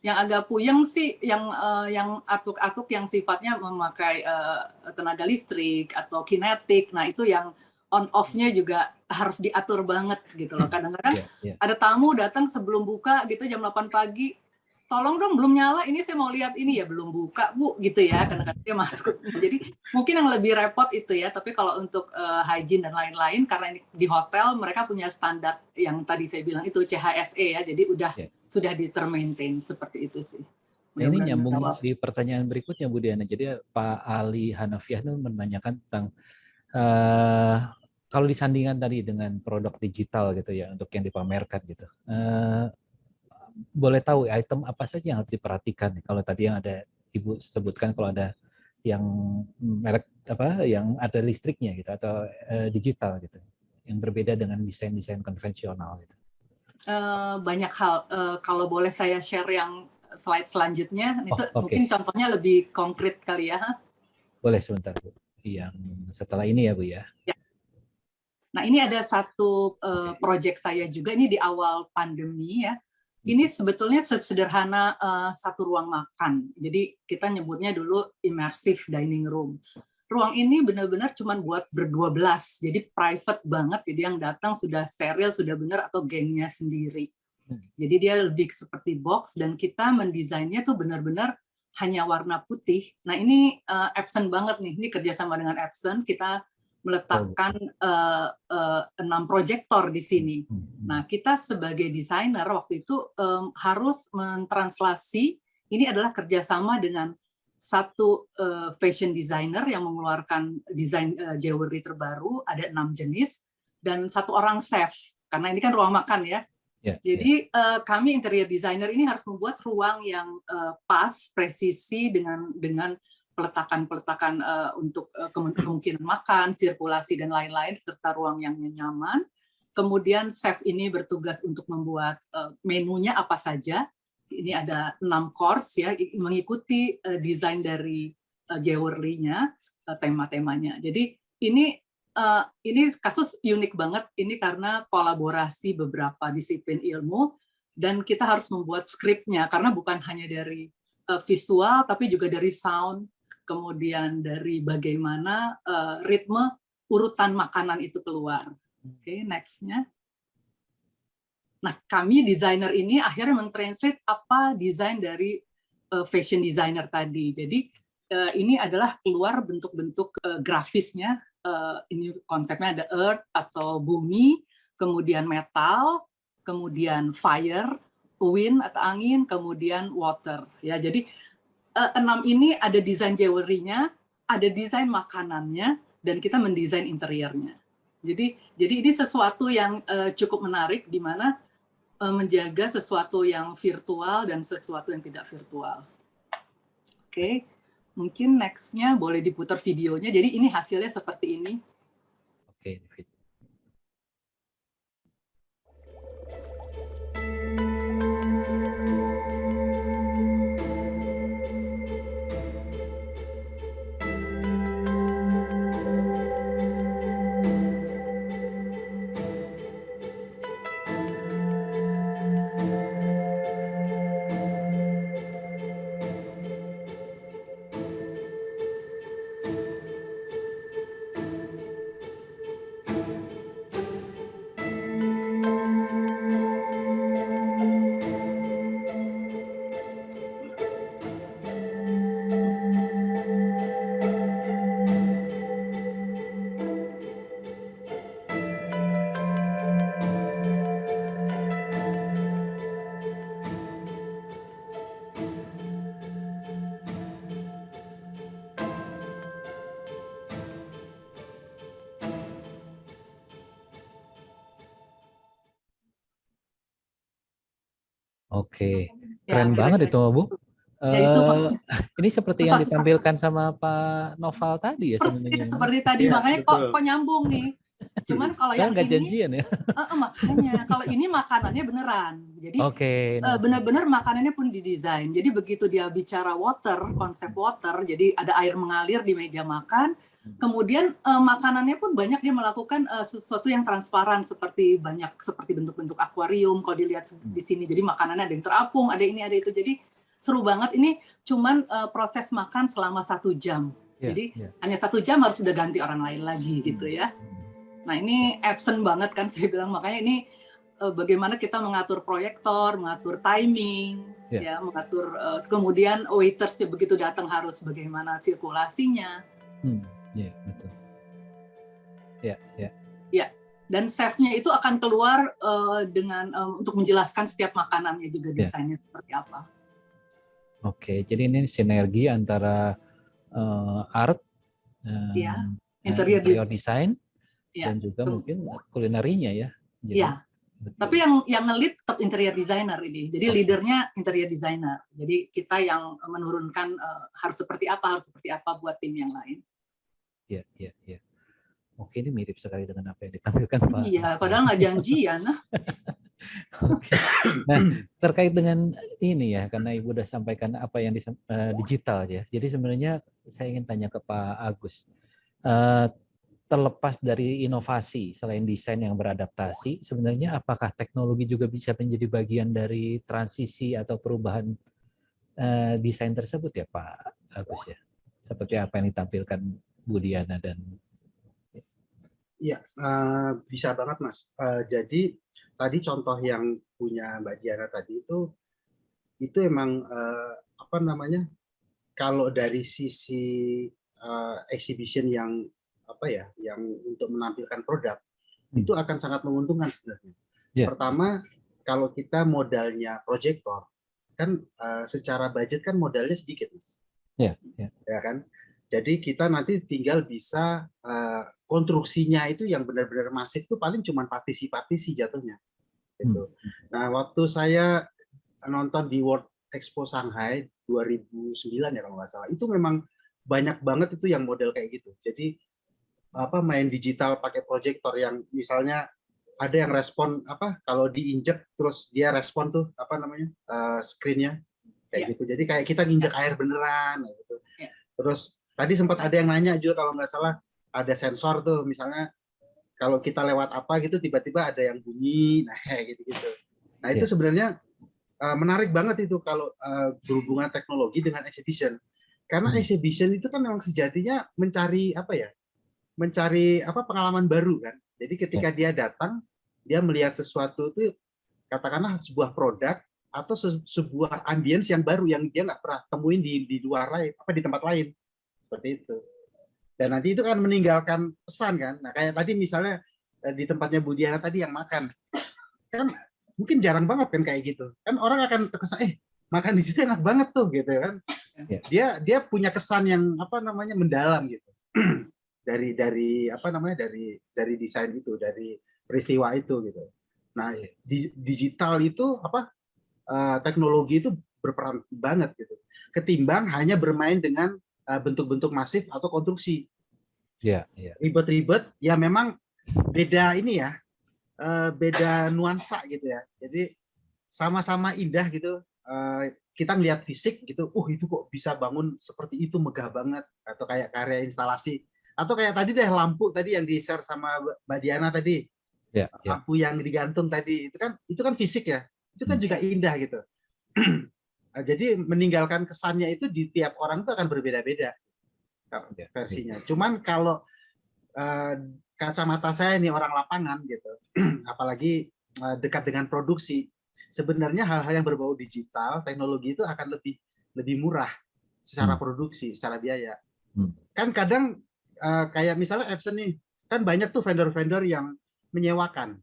Yang agak puyeng sih yang artwork yang sifatnya memakai tenaga listrik atau kinetik. Nah itu yang on off-nya juga harus diatur banget gitu loh. Kadang-kadang ada tamu datang sebelum buka gitu jam 8 pagi. Tolong dong, belum nyala, ini saya mau lihat ini ya, belum buka Bu, gitu ya, kadang-kadang dia masuk. Jadi mungkin yang lebih repot itu ya, tapi kalau untuk hygiene dan lain-lain, karena ini di hotel, mereka punya standar yang tadi saya bilang itu CHSE ya, jadi sudah ditermaintain seperti itu sih. Nah, ini nyambung di pertanyaan berikutnya Bu Diana. Jadi Pak Ali Hanafiah itu menanyakan tentang kalau disandingkan tadi dengan produk digital gitu ya, untuk yang dipamerkan gitu. Boleh tahu item apa saja yang harus diperhatikan kalau tadi yang ada Ibu sebutkan, kalau ada yang merek yang ada listriknya gitu atau digital gitu, yang berbeda dengan desain-desain konvensional gitu. Banyak hal, kalau boleh saya share yang slide selanjutnya itu mungkin contohnya lebih konkret kali ya. Boleh sebentar Bu, yang setelah ini ya Bu ya. Nah ini ada satu project saya juga, ini di awal pandemi ya. Ini sebetulnya sederhana satu ruang makan. Jadi kita nyebutnya dulu immersive dining room. Ruang ini benar-benar cuma buat ber-12, jadi private banget. Jadi yang datang sudah steril, sudah benar atau gengnya sendiri. Jadi dia lebih seperti box dan kita mendesainnya tuh benar-benar hanya warna putih. Nah ini Epson banget nih. Ini kerjasama dengan Epson. Kita meletakkan 6 proyektor di sini. Nah, kita sebagai desainer waktu itu harus mentranslasi, ini adalah kerjasama dengan satu fashion designer yang mengeluarkan desain jewelry terbaru, ada 6 jenis, dan satu orang chef, karena ini kan ruang makan ya. Jadi kami interior designer ini harus membuat ruang yang pas, presisi dengan peletakan untuk kemungkinan makan, sirkulasi dan lain-lain, serta ruang yang nyaman. Kemudian chef ini bertugas untuk membuat menunya apa saja. Ini ada 6 course ya, mengikuti desain dari jewelry-nya, tema-temanya. Jadi ini kasus unik banget, ini karena kolaborasi beberapa disiplin ilmu, dan kita harus membuat skripnya, karena bukan hanya dari visual, tapi juga dari sound, kemudian dari bagaimana ritme urutan makanan itu keluar. Oke, next-nya. Nah, kami desainer ini akhirnya mentranslate apa desain dari fashion designer tadi. Jadi ini adalah keluar bentuk-bentuk grafisnya. Ini konsepnya ada earth atau bumi, kemudian metal, kemudian fire, wind atau angin, kemudian water. Ya, jadi 6 ini ada desain jewelry-nya, ada desain makanannya, dan kita mendesain interiornya. Jadi ini sesuatu yang cukup menarik, di mana menjaga sesuatu yang virtual dan sesuatu yang tidak virtual. Oke, mungkin next-nya boleh diputar videonya. Jadi ini hasilnya seperti ini. Oke. Oke, keren banget itu, Bu. Ini seperti yang ditampilkan sama Pak Noval tadi ya sebenarnya. Seperti tadi, makanya kok nyambung nih. Cuman kalau yang nggak ini, janjian ya? Makanya kalau ini makanannya beneran. Jadi benar-benar makanannya pun didesain. Jadi begitu dia bicara water, konsep water, jadi ada air mengalir di meja makan. Kemudian makanannya pun banyak dia melakukan sesuatu yang transparan, seperti bentuk-bentuk akuarium kalau dilihat di sini. Jadi makanannya ada yang terapung, ada ini, ada itu. Jadi seru banget. Ini cuman proses makan selama 1 jam. Jadi hanya 1 jam harus sudah ganti orang lain lagi gitu ya. Nah ini absent banget kan saya bilang, makanya ini bagaimana kita mengatur proyektor, mengatur timing, ya mengatur kemudian waiters begitu datang harus bagaimana sirkulasinya. Iya, betul. Ya, dan chef-nya itu akan keluar dengan untuk menjelaskan setiap makanannya juga desainnya seperti apa. Oke, jadi ini sinergi antara art, interior design, dan juga mungkin kulinerinya ya. Iya. Tapi yang nge-lead tetap interior designer ini. Jadi leadernya interior designer. Jadi kita yang menurunkan harus seperti apa buat tim yang lain. Iya. Oke, ini mirip sekali dengan apa yang ditampilkan Pak. Iya, padahal nggak janjian. Oke. Nah, terkait dengan ini ya, karena Ibu udah sampaikan apa yang digital ya. Jadi sebenarnya saya ingin tanya ke Pak Agus. Terlepas dari inovasi, selain desain yang beradaptasi, sebenarnya apakah teknologi juga bisa menjadi bagian dari transisi atau perubahan desain tersebut ya Pak Agus ya? Seperti apa yang ditampilkan Bu Diana dan... Iya, bisa banget Mas. Jadi tadi contoh yang punya Mbak Diana tadi itu emang apa namanya? Kalau dari sisi exhibition yang apa ya, yang untuk menampilkan produk itu akan sangat menguntungkan sebenarnya. Pertama, kalau kita modalnya proyektor, kan secara budget kan modalnya sedikit, Mas. Ya kan? Jadi kita nanti tinggal bisa konstruksinya itu yang benar-benar masif tuh paling cuma partisi-partisi jatuhnya. Gitu. Nah, waktu saya nonton di World Expo Shanghai 2009 ya kalau nggak salah, itu memang banyak banget itu yang model kayak gitu. Jadi main digital pakai proyektor yang misalnya ada yang respon kalau diinjek terus dia respon tuh screen-nya kayak gitu. Jadi kayak kita nginjek air beneran gitu. Terus tadi sempat ada yang nanya juga kalau nggak salah ada sensor tuh misalnya kalau kita lewat apa gitu tiba-tiba ada yang bunyi, nah kayak gitu-gitu. Nah itu sebenarnya menarik banget itu kalau berhubungan teknologi dengan exhibition. Karena exhibition itu kan memang sejatinya mencari pengalaman baru kan. Jadi ketika dia datang, dia melihat sesuatu itu katakanlah sebuah produk atau sebuah ambience yang baru yang dia nggak pernah temuin di luar lain, di tempat lain. Seperti itu. Dan nanti itu kan meninggalkan pesan kan. Nah, kayak tadi misalnya di tempatnya Bu Diana tadi yang makan. Kan mungkin jarang banget kan kayak gitu. Kan orang akan terkesan makan di situ enak banget tuh gitu kan. Dia punya kesan yang mendalam gitu. dari desain itu, dari peristiwa itu gitu. Nah, digital itu teknologi itu berperan banget gitu. Ketimbang hanya bermain dengan bentuk-bentuk masif atau konstruksi. Ribet-ribet ya memang beda ini ya. Beda nuansa gitu ya. Jadi sama-sama indah gitu. Kita ngelihat fisik gitu, itu kok bisa bangun seperti itu, megah banget, atau kayak karya instalasi. Atau kayak tadi deh lampu tadi yang di-share sama Mbak Diana tadi. Lampu yang digantung tadi itu kan fisik ya. Itu kan juga indah gitu. Jadi meninggalkan kesannya itu di tiap orang itu akan berbeda-beda versinya. Cuman kalau kacamata saya nih orang lapangan gitu, apalagi dekat dengan produksi, sebenarnya hal-hal yang berbau digital, teknologi itu akan lebih murah secara produksi, secara biaya. Kan kadang kayak misalnya Epson nih, kan banyak tuh vendor-vendor yang menyewakan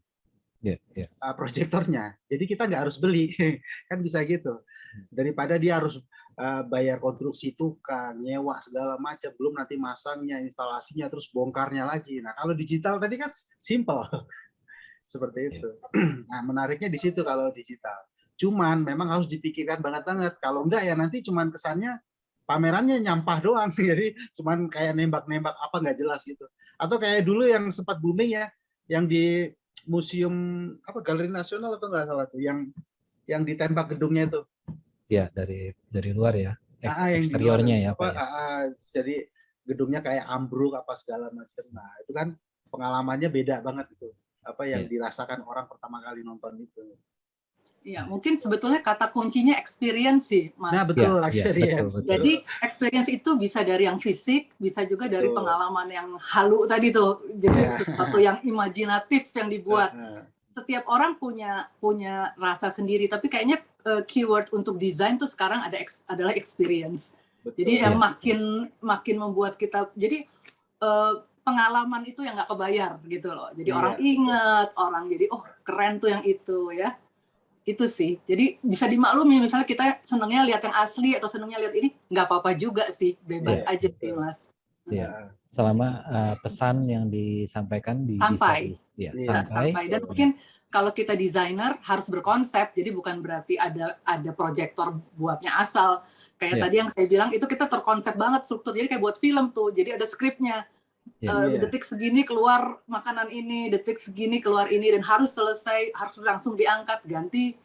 proyektornya. Jadi kita nggak harus beli, kan bisa gitu. Daripada dia harus bayar konstruksi tukang, nyewa segala macam, belum nanti masangnya, instalasinya, terus bongkarnya lagi. Nah kalau digital tadi kan simple, seperti itu. Nah menariknya di situ kalau digital. Cuman memang harus dipikirkan banget. Kalau enggak ya nanti cuman kesannya pamerannya nyampah doang, jadi cuman kayak nembak-nembak nggak jelas gitu. Atau kayak dulu yang sempat booming ya, yang di museum Galeri Nasional atau nggak salah tuh, yang ditembak gedungnya itu. Ya dari luar ya, eksteriornya ya. Jadi gedungnya kayak ambruk segala macam. Nah itu kan pengalamannya beda banget itu. Yang dirasakan orang pertama kali nonton itu. Ya, mungkin sebetulnya kata kuncinya experience sih, Mas. Nah, betul, experience. Betul. Jadi experience itu bisa dari yang fisik, bisa juga dari pengalaman yang halu tadi tuh. Jadi sesuatu yang imajinatif yang dibuat. Setiap orang punya rasa sendiri, tapi kayaknya keyword untuk desain tuh sekarang adalah experience. Betul. Jadi yang makin membuat kita jadi pengalaman itu yang nggak kebayar gitu loh. Jadi orang ingat, orang jadi keren tuh yang itu ya. Itu sih, jadi bisa dimaklumi misalnya kita senangnya lihat yang asli atau senangnya lihat ini, nggak apa-apa juga sih, bebas aja sih Mas. Selama pesan yang disampaikan sampai. Dan gitu. mungkin kalau kita desainer harus berkonsep, jadi bukan berarti ada proyektor buatnya asal. Kayak tadi yang saya bilang itu kita terkonsep banget struktur, jadi kayak buat film tuh, jadi ada skripnya. Detik segini keluar makanan ini, detik segini keluar ini, dan harus selesai, harus langsung diangkat, ganti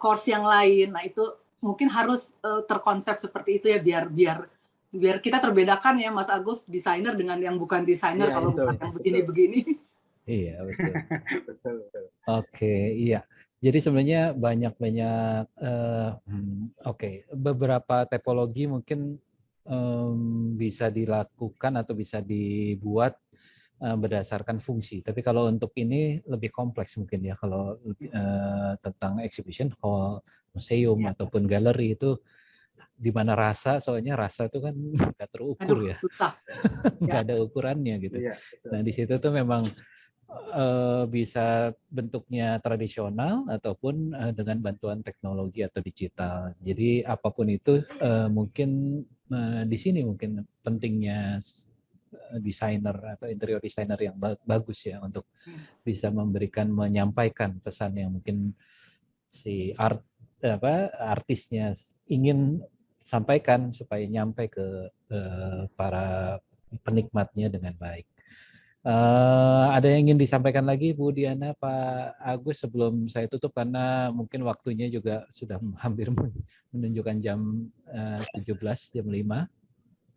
course yang lain. Nah itu mungkin harus terkonsep seperti itu ya, biar kita terbedakan ya Mas Agus, desainer dengan yang bukan desainer kalau bukan yang begini-begini. Iya betul. Oke, iya. Jadi sebenarnya banyak beberapa tipologi mungkin bisa dilakukan atau bisa dibuat berdasarkan fungsi. Tapi kalau untuk ini lebih kompleks mungkin ya, kalau tentang exhibition hall, museum ataupun galeri itu di mana rasa, soalnya rasa itu kan nggak terukur ya, Susah. nggak ada ukurannya gitu. Iya, betul. Nah di situ tuh memang bisa bentuknya tradisional ataupun dengan bantuan teknologi atau digital. Jadi apapun itu mungkin di sini mungkin pentingnya desainer atau interior designer yang bagus ya untuk bisa menyampaikan pesan yang mungkin si artisnya ingin sampaikan supaya nyampe ke para penikmatnya dengan baik. Ada yang ingin disampaikan lagi Bu Diana, Pak Agus sebelum saya tutup karena mungkin waktunya juga sudah hampir menunjukkan jam 17, jam 5.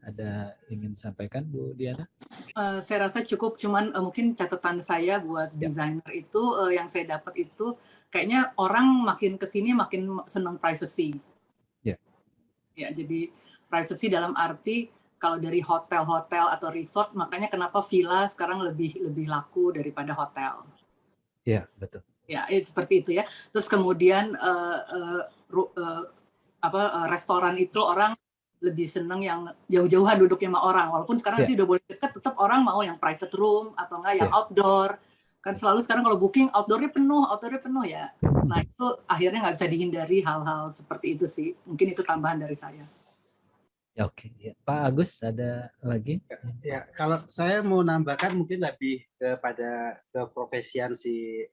Ada ingin disampaikan Bu Diana? Saya rasa cukup, cuman mungkin catatan saya buat desainer itu yang saya dapat itu kayaknya orang makin kesini makin senang privacy. Ya, jadi privacy dalam arti kalau dari hotel-hotel atau resort, makanya kenapa villa sekarang lebih laku daripada hotel. Iya, betul. Ya, seperti itu ya. Terus kemudian restoran itu orang lebih senang yang jauh-jauhan duduknya sama orang. Walaupun sekarang nanti udah boleh deket, tetap orang mau yang private room atau enggak yang outdoor. Kan selalu sekarang kalau booking outdoornya penuh ya. Nah itu akhirnya nggak bisa dihindari hal-hal seperti itu sih. Mungkin itu tambahan dari saya. Oke, ya. Pak Agus ada lagi? Ya, kalau saya mau nambahkan mungkin lebih kepada keprofesian si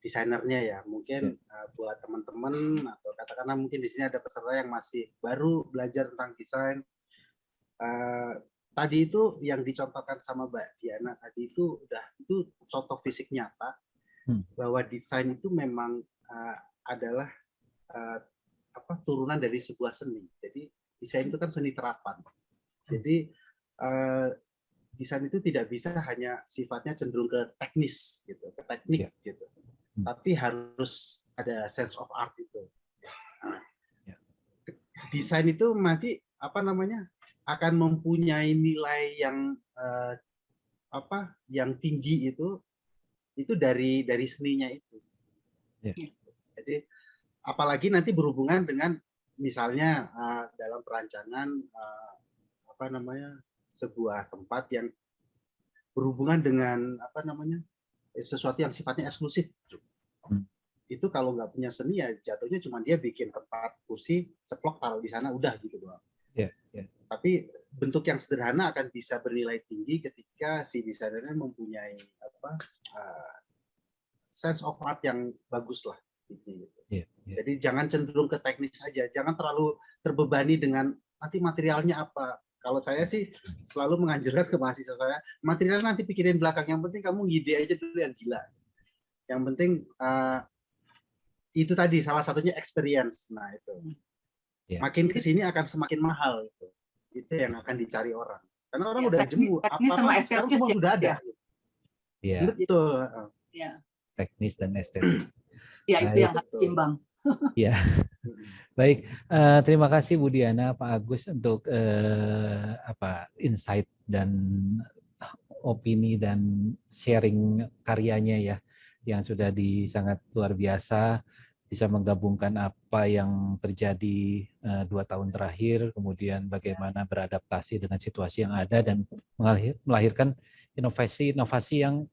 desainernya ya. Mungkin buat teman-teman atau katakanlah mungkin di sini ada peserta yang masih baru belajar tentang desain. Tadi itu yang dicontohkan sama Mbak Diana tadi itu contoh fisik nyata bahwa desain itu memang adalah turunan dari sebuah seni. Jadi desain itu kan seni terapan. Jadi desain itu tidak bisa hanya sifatnya cenderung ke teknis gitu, ke teknik gitu. Tapi harus ada sense of art itu. Desain itu nanti akan mempunyai nilai yang tinggi itu dari seninya itu. Jadi apalagi nanti berhubungan dengan misalnya dalam perancangan sebuah tempat yang berhubungan dengan sesuatu yang sifatnya eksklusif. Itu kalau nggak punya seni ya jatuhnya cuma dia bikin tempat kursi ceplok taruh di sana udah gitu doang. Tapi bentuk yang sederhana akan bisa bernilai tinggi ketika si desainernya mempunyai sense of art yang bagus lah. Jadi jangan cenderung ke teknis saja, jangan terlalu terbebani dengan nanti materialnya apa. Kalau saya sih selalu menganjurkan ke mahasiswa saya, material nanti pikirin belakang, yang penting kamu ngide aja dulu yang gila. Yang penting itu tadi salah satunya experience. Nah itu makin kesini akan semakin mahal itu yang akan dicari orang. Karena orang udah jemu teknis sama estetis semua udah ada. Betul. Teknis dan estetis. Ya itu yang harus imbang. Ya. Baik, terima kasih Bu Diana, Pak Agus untuk insight dan opini dan sharing karyanya ya, yang sudah sangat luar biasa, bisa menggabungkan apa yang terjadi 2 tahun terakhir, kemudian bagaimana beradaptasi dengan situasi yang ada dan melahirkan inovasi yang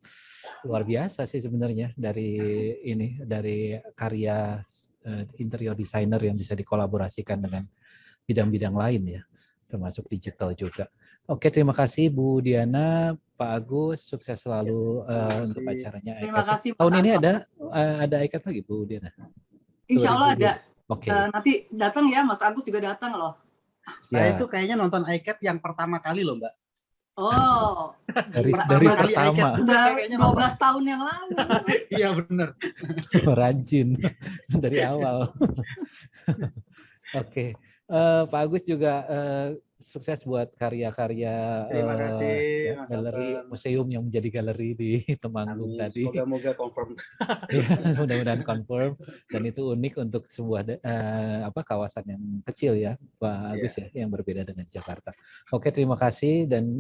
luar biasa sih sebenarnya dari karya interior designer yang bisa dikolaborasikan dengan bidang-bidang lain ya, termasuk digital juga. Oke, terima kasih Bu Diana, Pak Agus, sukses selalu untuk acaranya. Terima kasih Mas Tahun ini Anton. ada ICAT lagi Bu Diana? Insya Allah ada. Oke. Nanti datang ya, Mas Agus juga datang loh. Saya itu kayaknya nonton ICAT yang pertama kali loh Mbak. Oh, dari pertama. Udah 12 tahun yang lalu. Iya benar. Rajin dari awal. Oke. Pak Agus juga sukses buat karya-karya galeri museum yang menjadi galeri di Temanggung tadi. Semoga confirm. Mudah-mudahan confirm dan itu unik untuk sebuah kawasan yang kecil ya, Pak Agus ya, yang berbeda dengan Jakarta. Oke, terima kasih dan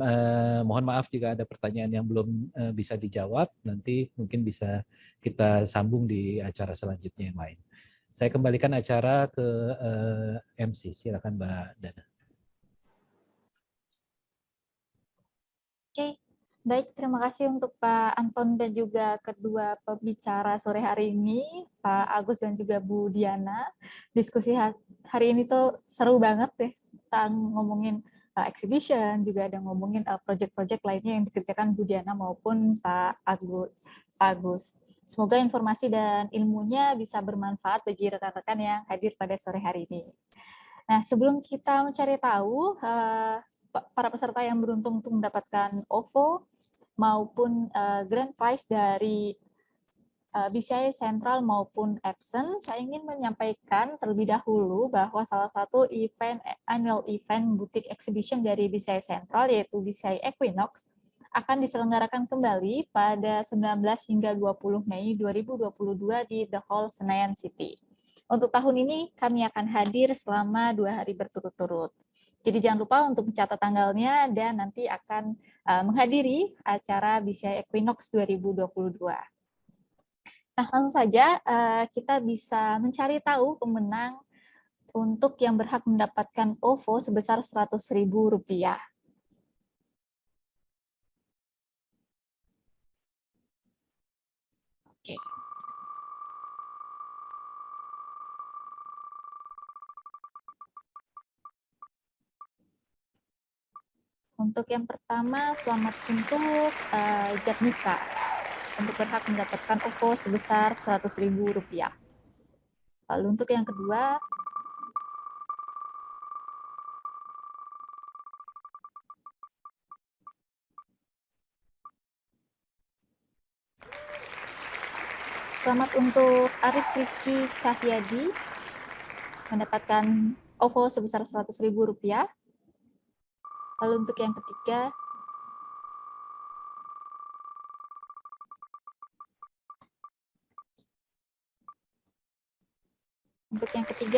mohon maaf jika ada pertanyaan yang belum bisa dijawab, nanti mungkin bisa kita sambung di acara selanjutnya yang lain. Saya kembalikan acara ke MC. Silakan Mbak Dana. Oke, baik. Terima kasih untuk Pak Anton dan juga kedua pembicara sore hari ini, Pak Agus dan juga Bu Diana. Diskusi hari ini tuh seru banget deh. Kita ngomongin exhibition, juga ada ngomongin project-project lainnya yang dikerjakan Bu Diana maupun Pak Agus. Semoga informasi dan ilmunya bisa bermanfaat bagi rekan-rekan yang hadir pada sore hari ini. Nah, sebelum kita mencari tahu para peserta yang beruntung untuk mendapatkan OVO maupun grand prize dari BCI Central maupun Epson, saya ingin menyampaikan terlebih dahulu bahwa salah satu annual event boutique exhibition dari BCI Central, yaitu BCI Equinox, akan diselenggarakan kembali pada 19 hingga 20 Mei 2022 di The Hall Senayan City. Untuk tahun ini, kami akan hadir selama 2 hari berturut-turut. Jadi jangan lupa untuk mencatat tanggalnya dan nanti akan menghadiri acara BCI Equinox 2022. Nah, langsung saja kita bisa mencari tahu pemenang untuk yang berhak mendapatkan OVO sebesar Rp100.000. Oke. Untuk yang pertama, selamat untuk Jatmika, untuk berhak mendapatkan OVO sebesar Rp100.000. Lalu untuk yang kedua, selamat untuk Arif Rizky Cahyadi, mendapatkan OVO sebesar Rp100.000. Lalu untuk yang ketiga,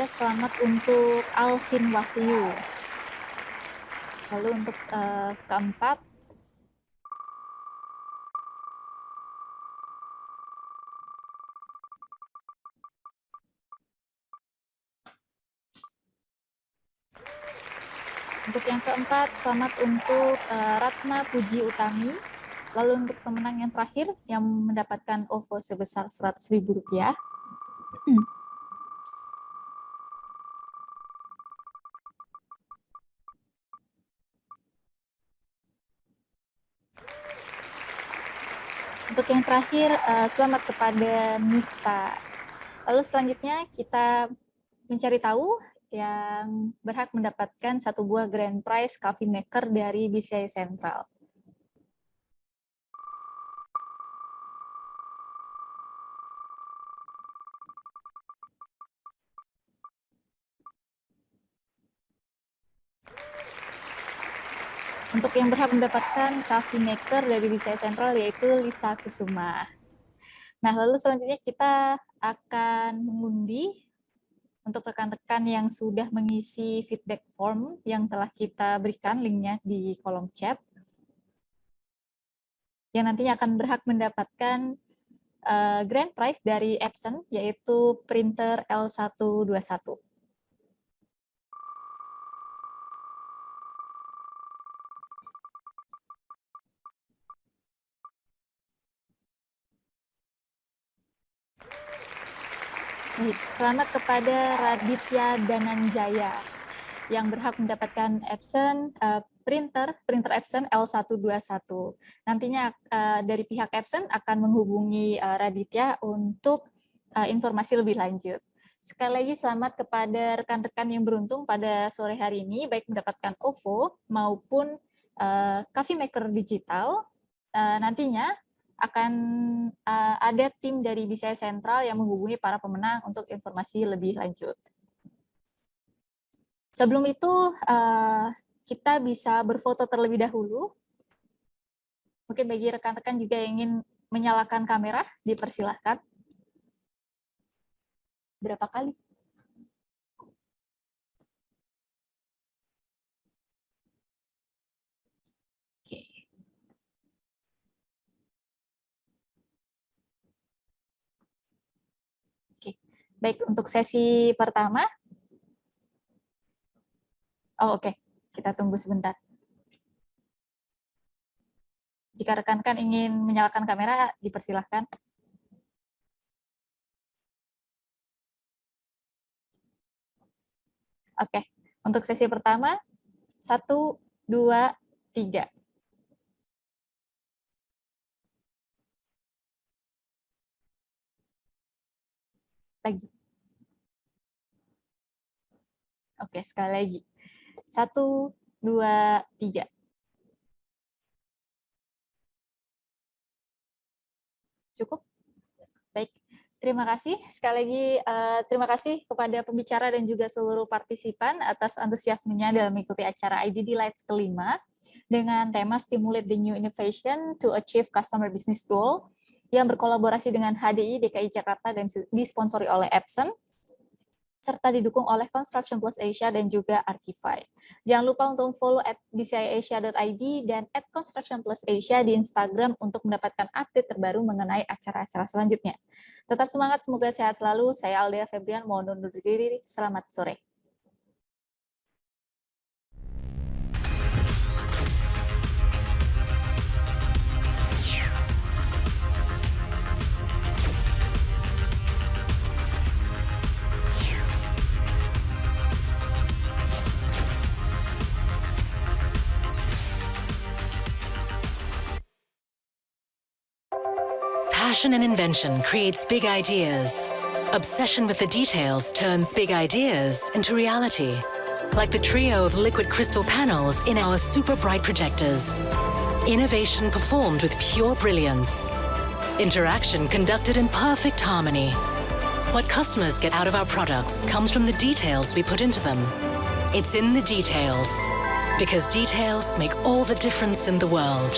selamat untuk Alvin Wahyu. Lalu untuk keempat, selamat untuk Ratna Puji Utami. Lalu untuk pemenang yang terakhir yang mendapatkan OVO sebesar Rp100.000. Untuk yang terakhir, selamat kepada Mifta. Lalu selanjutnya kita mencari tahu yang berhak mendapatkan 1 buah grand prize coffee maker dari BCI Central. Untuk yang berhak mendapatkan coffee maker dari BCI Central yaitu Lisa Kusuma. Nah, lalu selanjutnya kita akan mengundi untuk rekan-rekan yang sudah mengisi feedback form yang telah kita berikan linknya di kolom chat, yang nantinya akan berhak mendapatkan grand prize dari Epson, yaitu printer L121. Baik, selamat kepada Raditya Dananjaya yang berhak mendapatkan Epson printer Epson L121. Nantinya dari pihak Epson akan menghubungi Raditya untuk informasi lebih lanjut. Sekali lagi selamat kepada rekan-rekan yang beruntung pada sore hari ini, baik mendapatkan OVO maupun coffee maker digital. Nantinya akan ada tim dari BCI Central yang menghubungi para pemenang untuk informasi lebih lanjut. Sebelum itu, kita bisa berfoto terlebih dahulu. Mungkin bagi rekan-rekan juga yang ingin menyalakan kamera, dipersilahkan. Berapa kali? Oke. Oke. Baik, untuk sesi pertama. Oh, oke. Kita tunggu sebentar. Jika rekan-rekan ingin menyalakan kamera, dipersilahkan. Oke, untuk sesi pertama, 1, 2, 3. Lagi. Oke, sekali lagi. 1, 2, 3. Cukup? Baik. Terima kasih. Sekali lagi, terima kasih kepada pembicara dan juga seluruh partisipan atas antusiasmenya dalam mengikuti acara IDD Lights kelima dengan tema Stimulate the New Innovation to Achieve Customer Business Goal yang berkolaborasi dengan HDI DKI Jakarta dan disponsori oleh Epson, serta didukung oleh Construction Plus Asia dan juga Archify. Jangan lupa untuk follow @bciasia.id dan @constructionplusasia di Instagram untuk mendapatkan update terbaru mengenai acara-acara selanjutnya. Tetap semangat, semoga sehat selalu. Saya Aldea Febrian, mohon undur diri. Selamat sore. Passion and invention creates big ideas. Obsession with the details turns big ideas into reality. Like the trio of liquid crystal panels in our super bright projectors. Innovation performed with pure brilliance. Interaction conducted in perfect harmony. What customers get out of our products comes from the details we put into them. It's in the details, because details make all the difference in the world.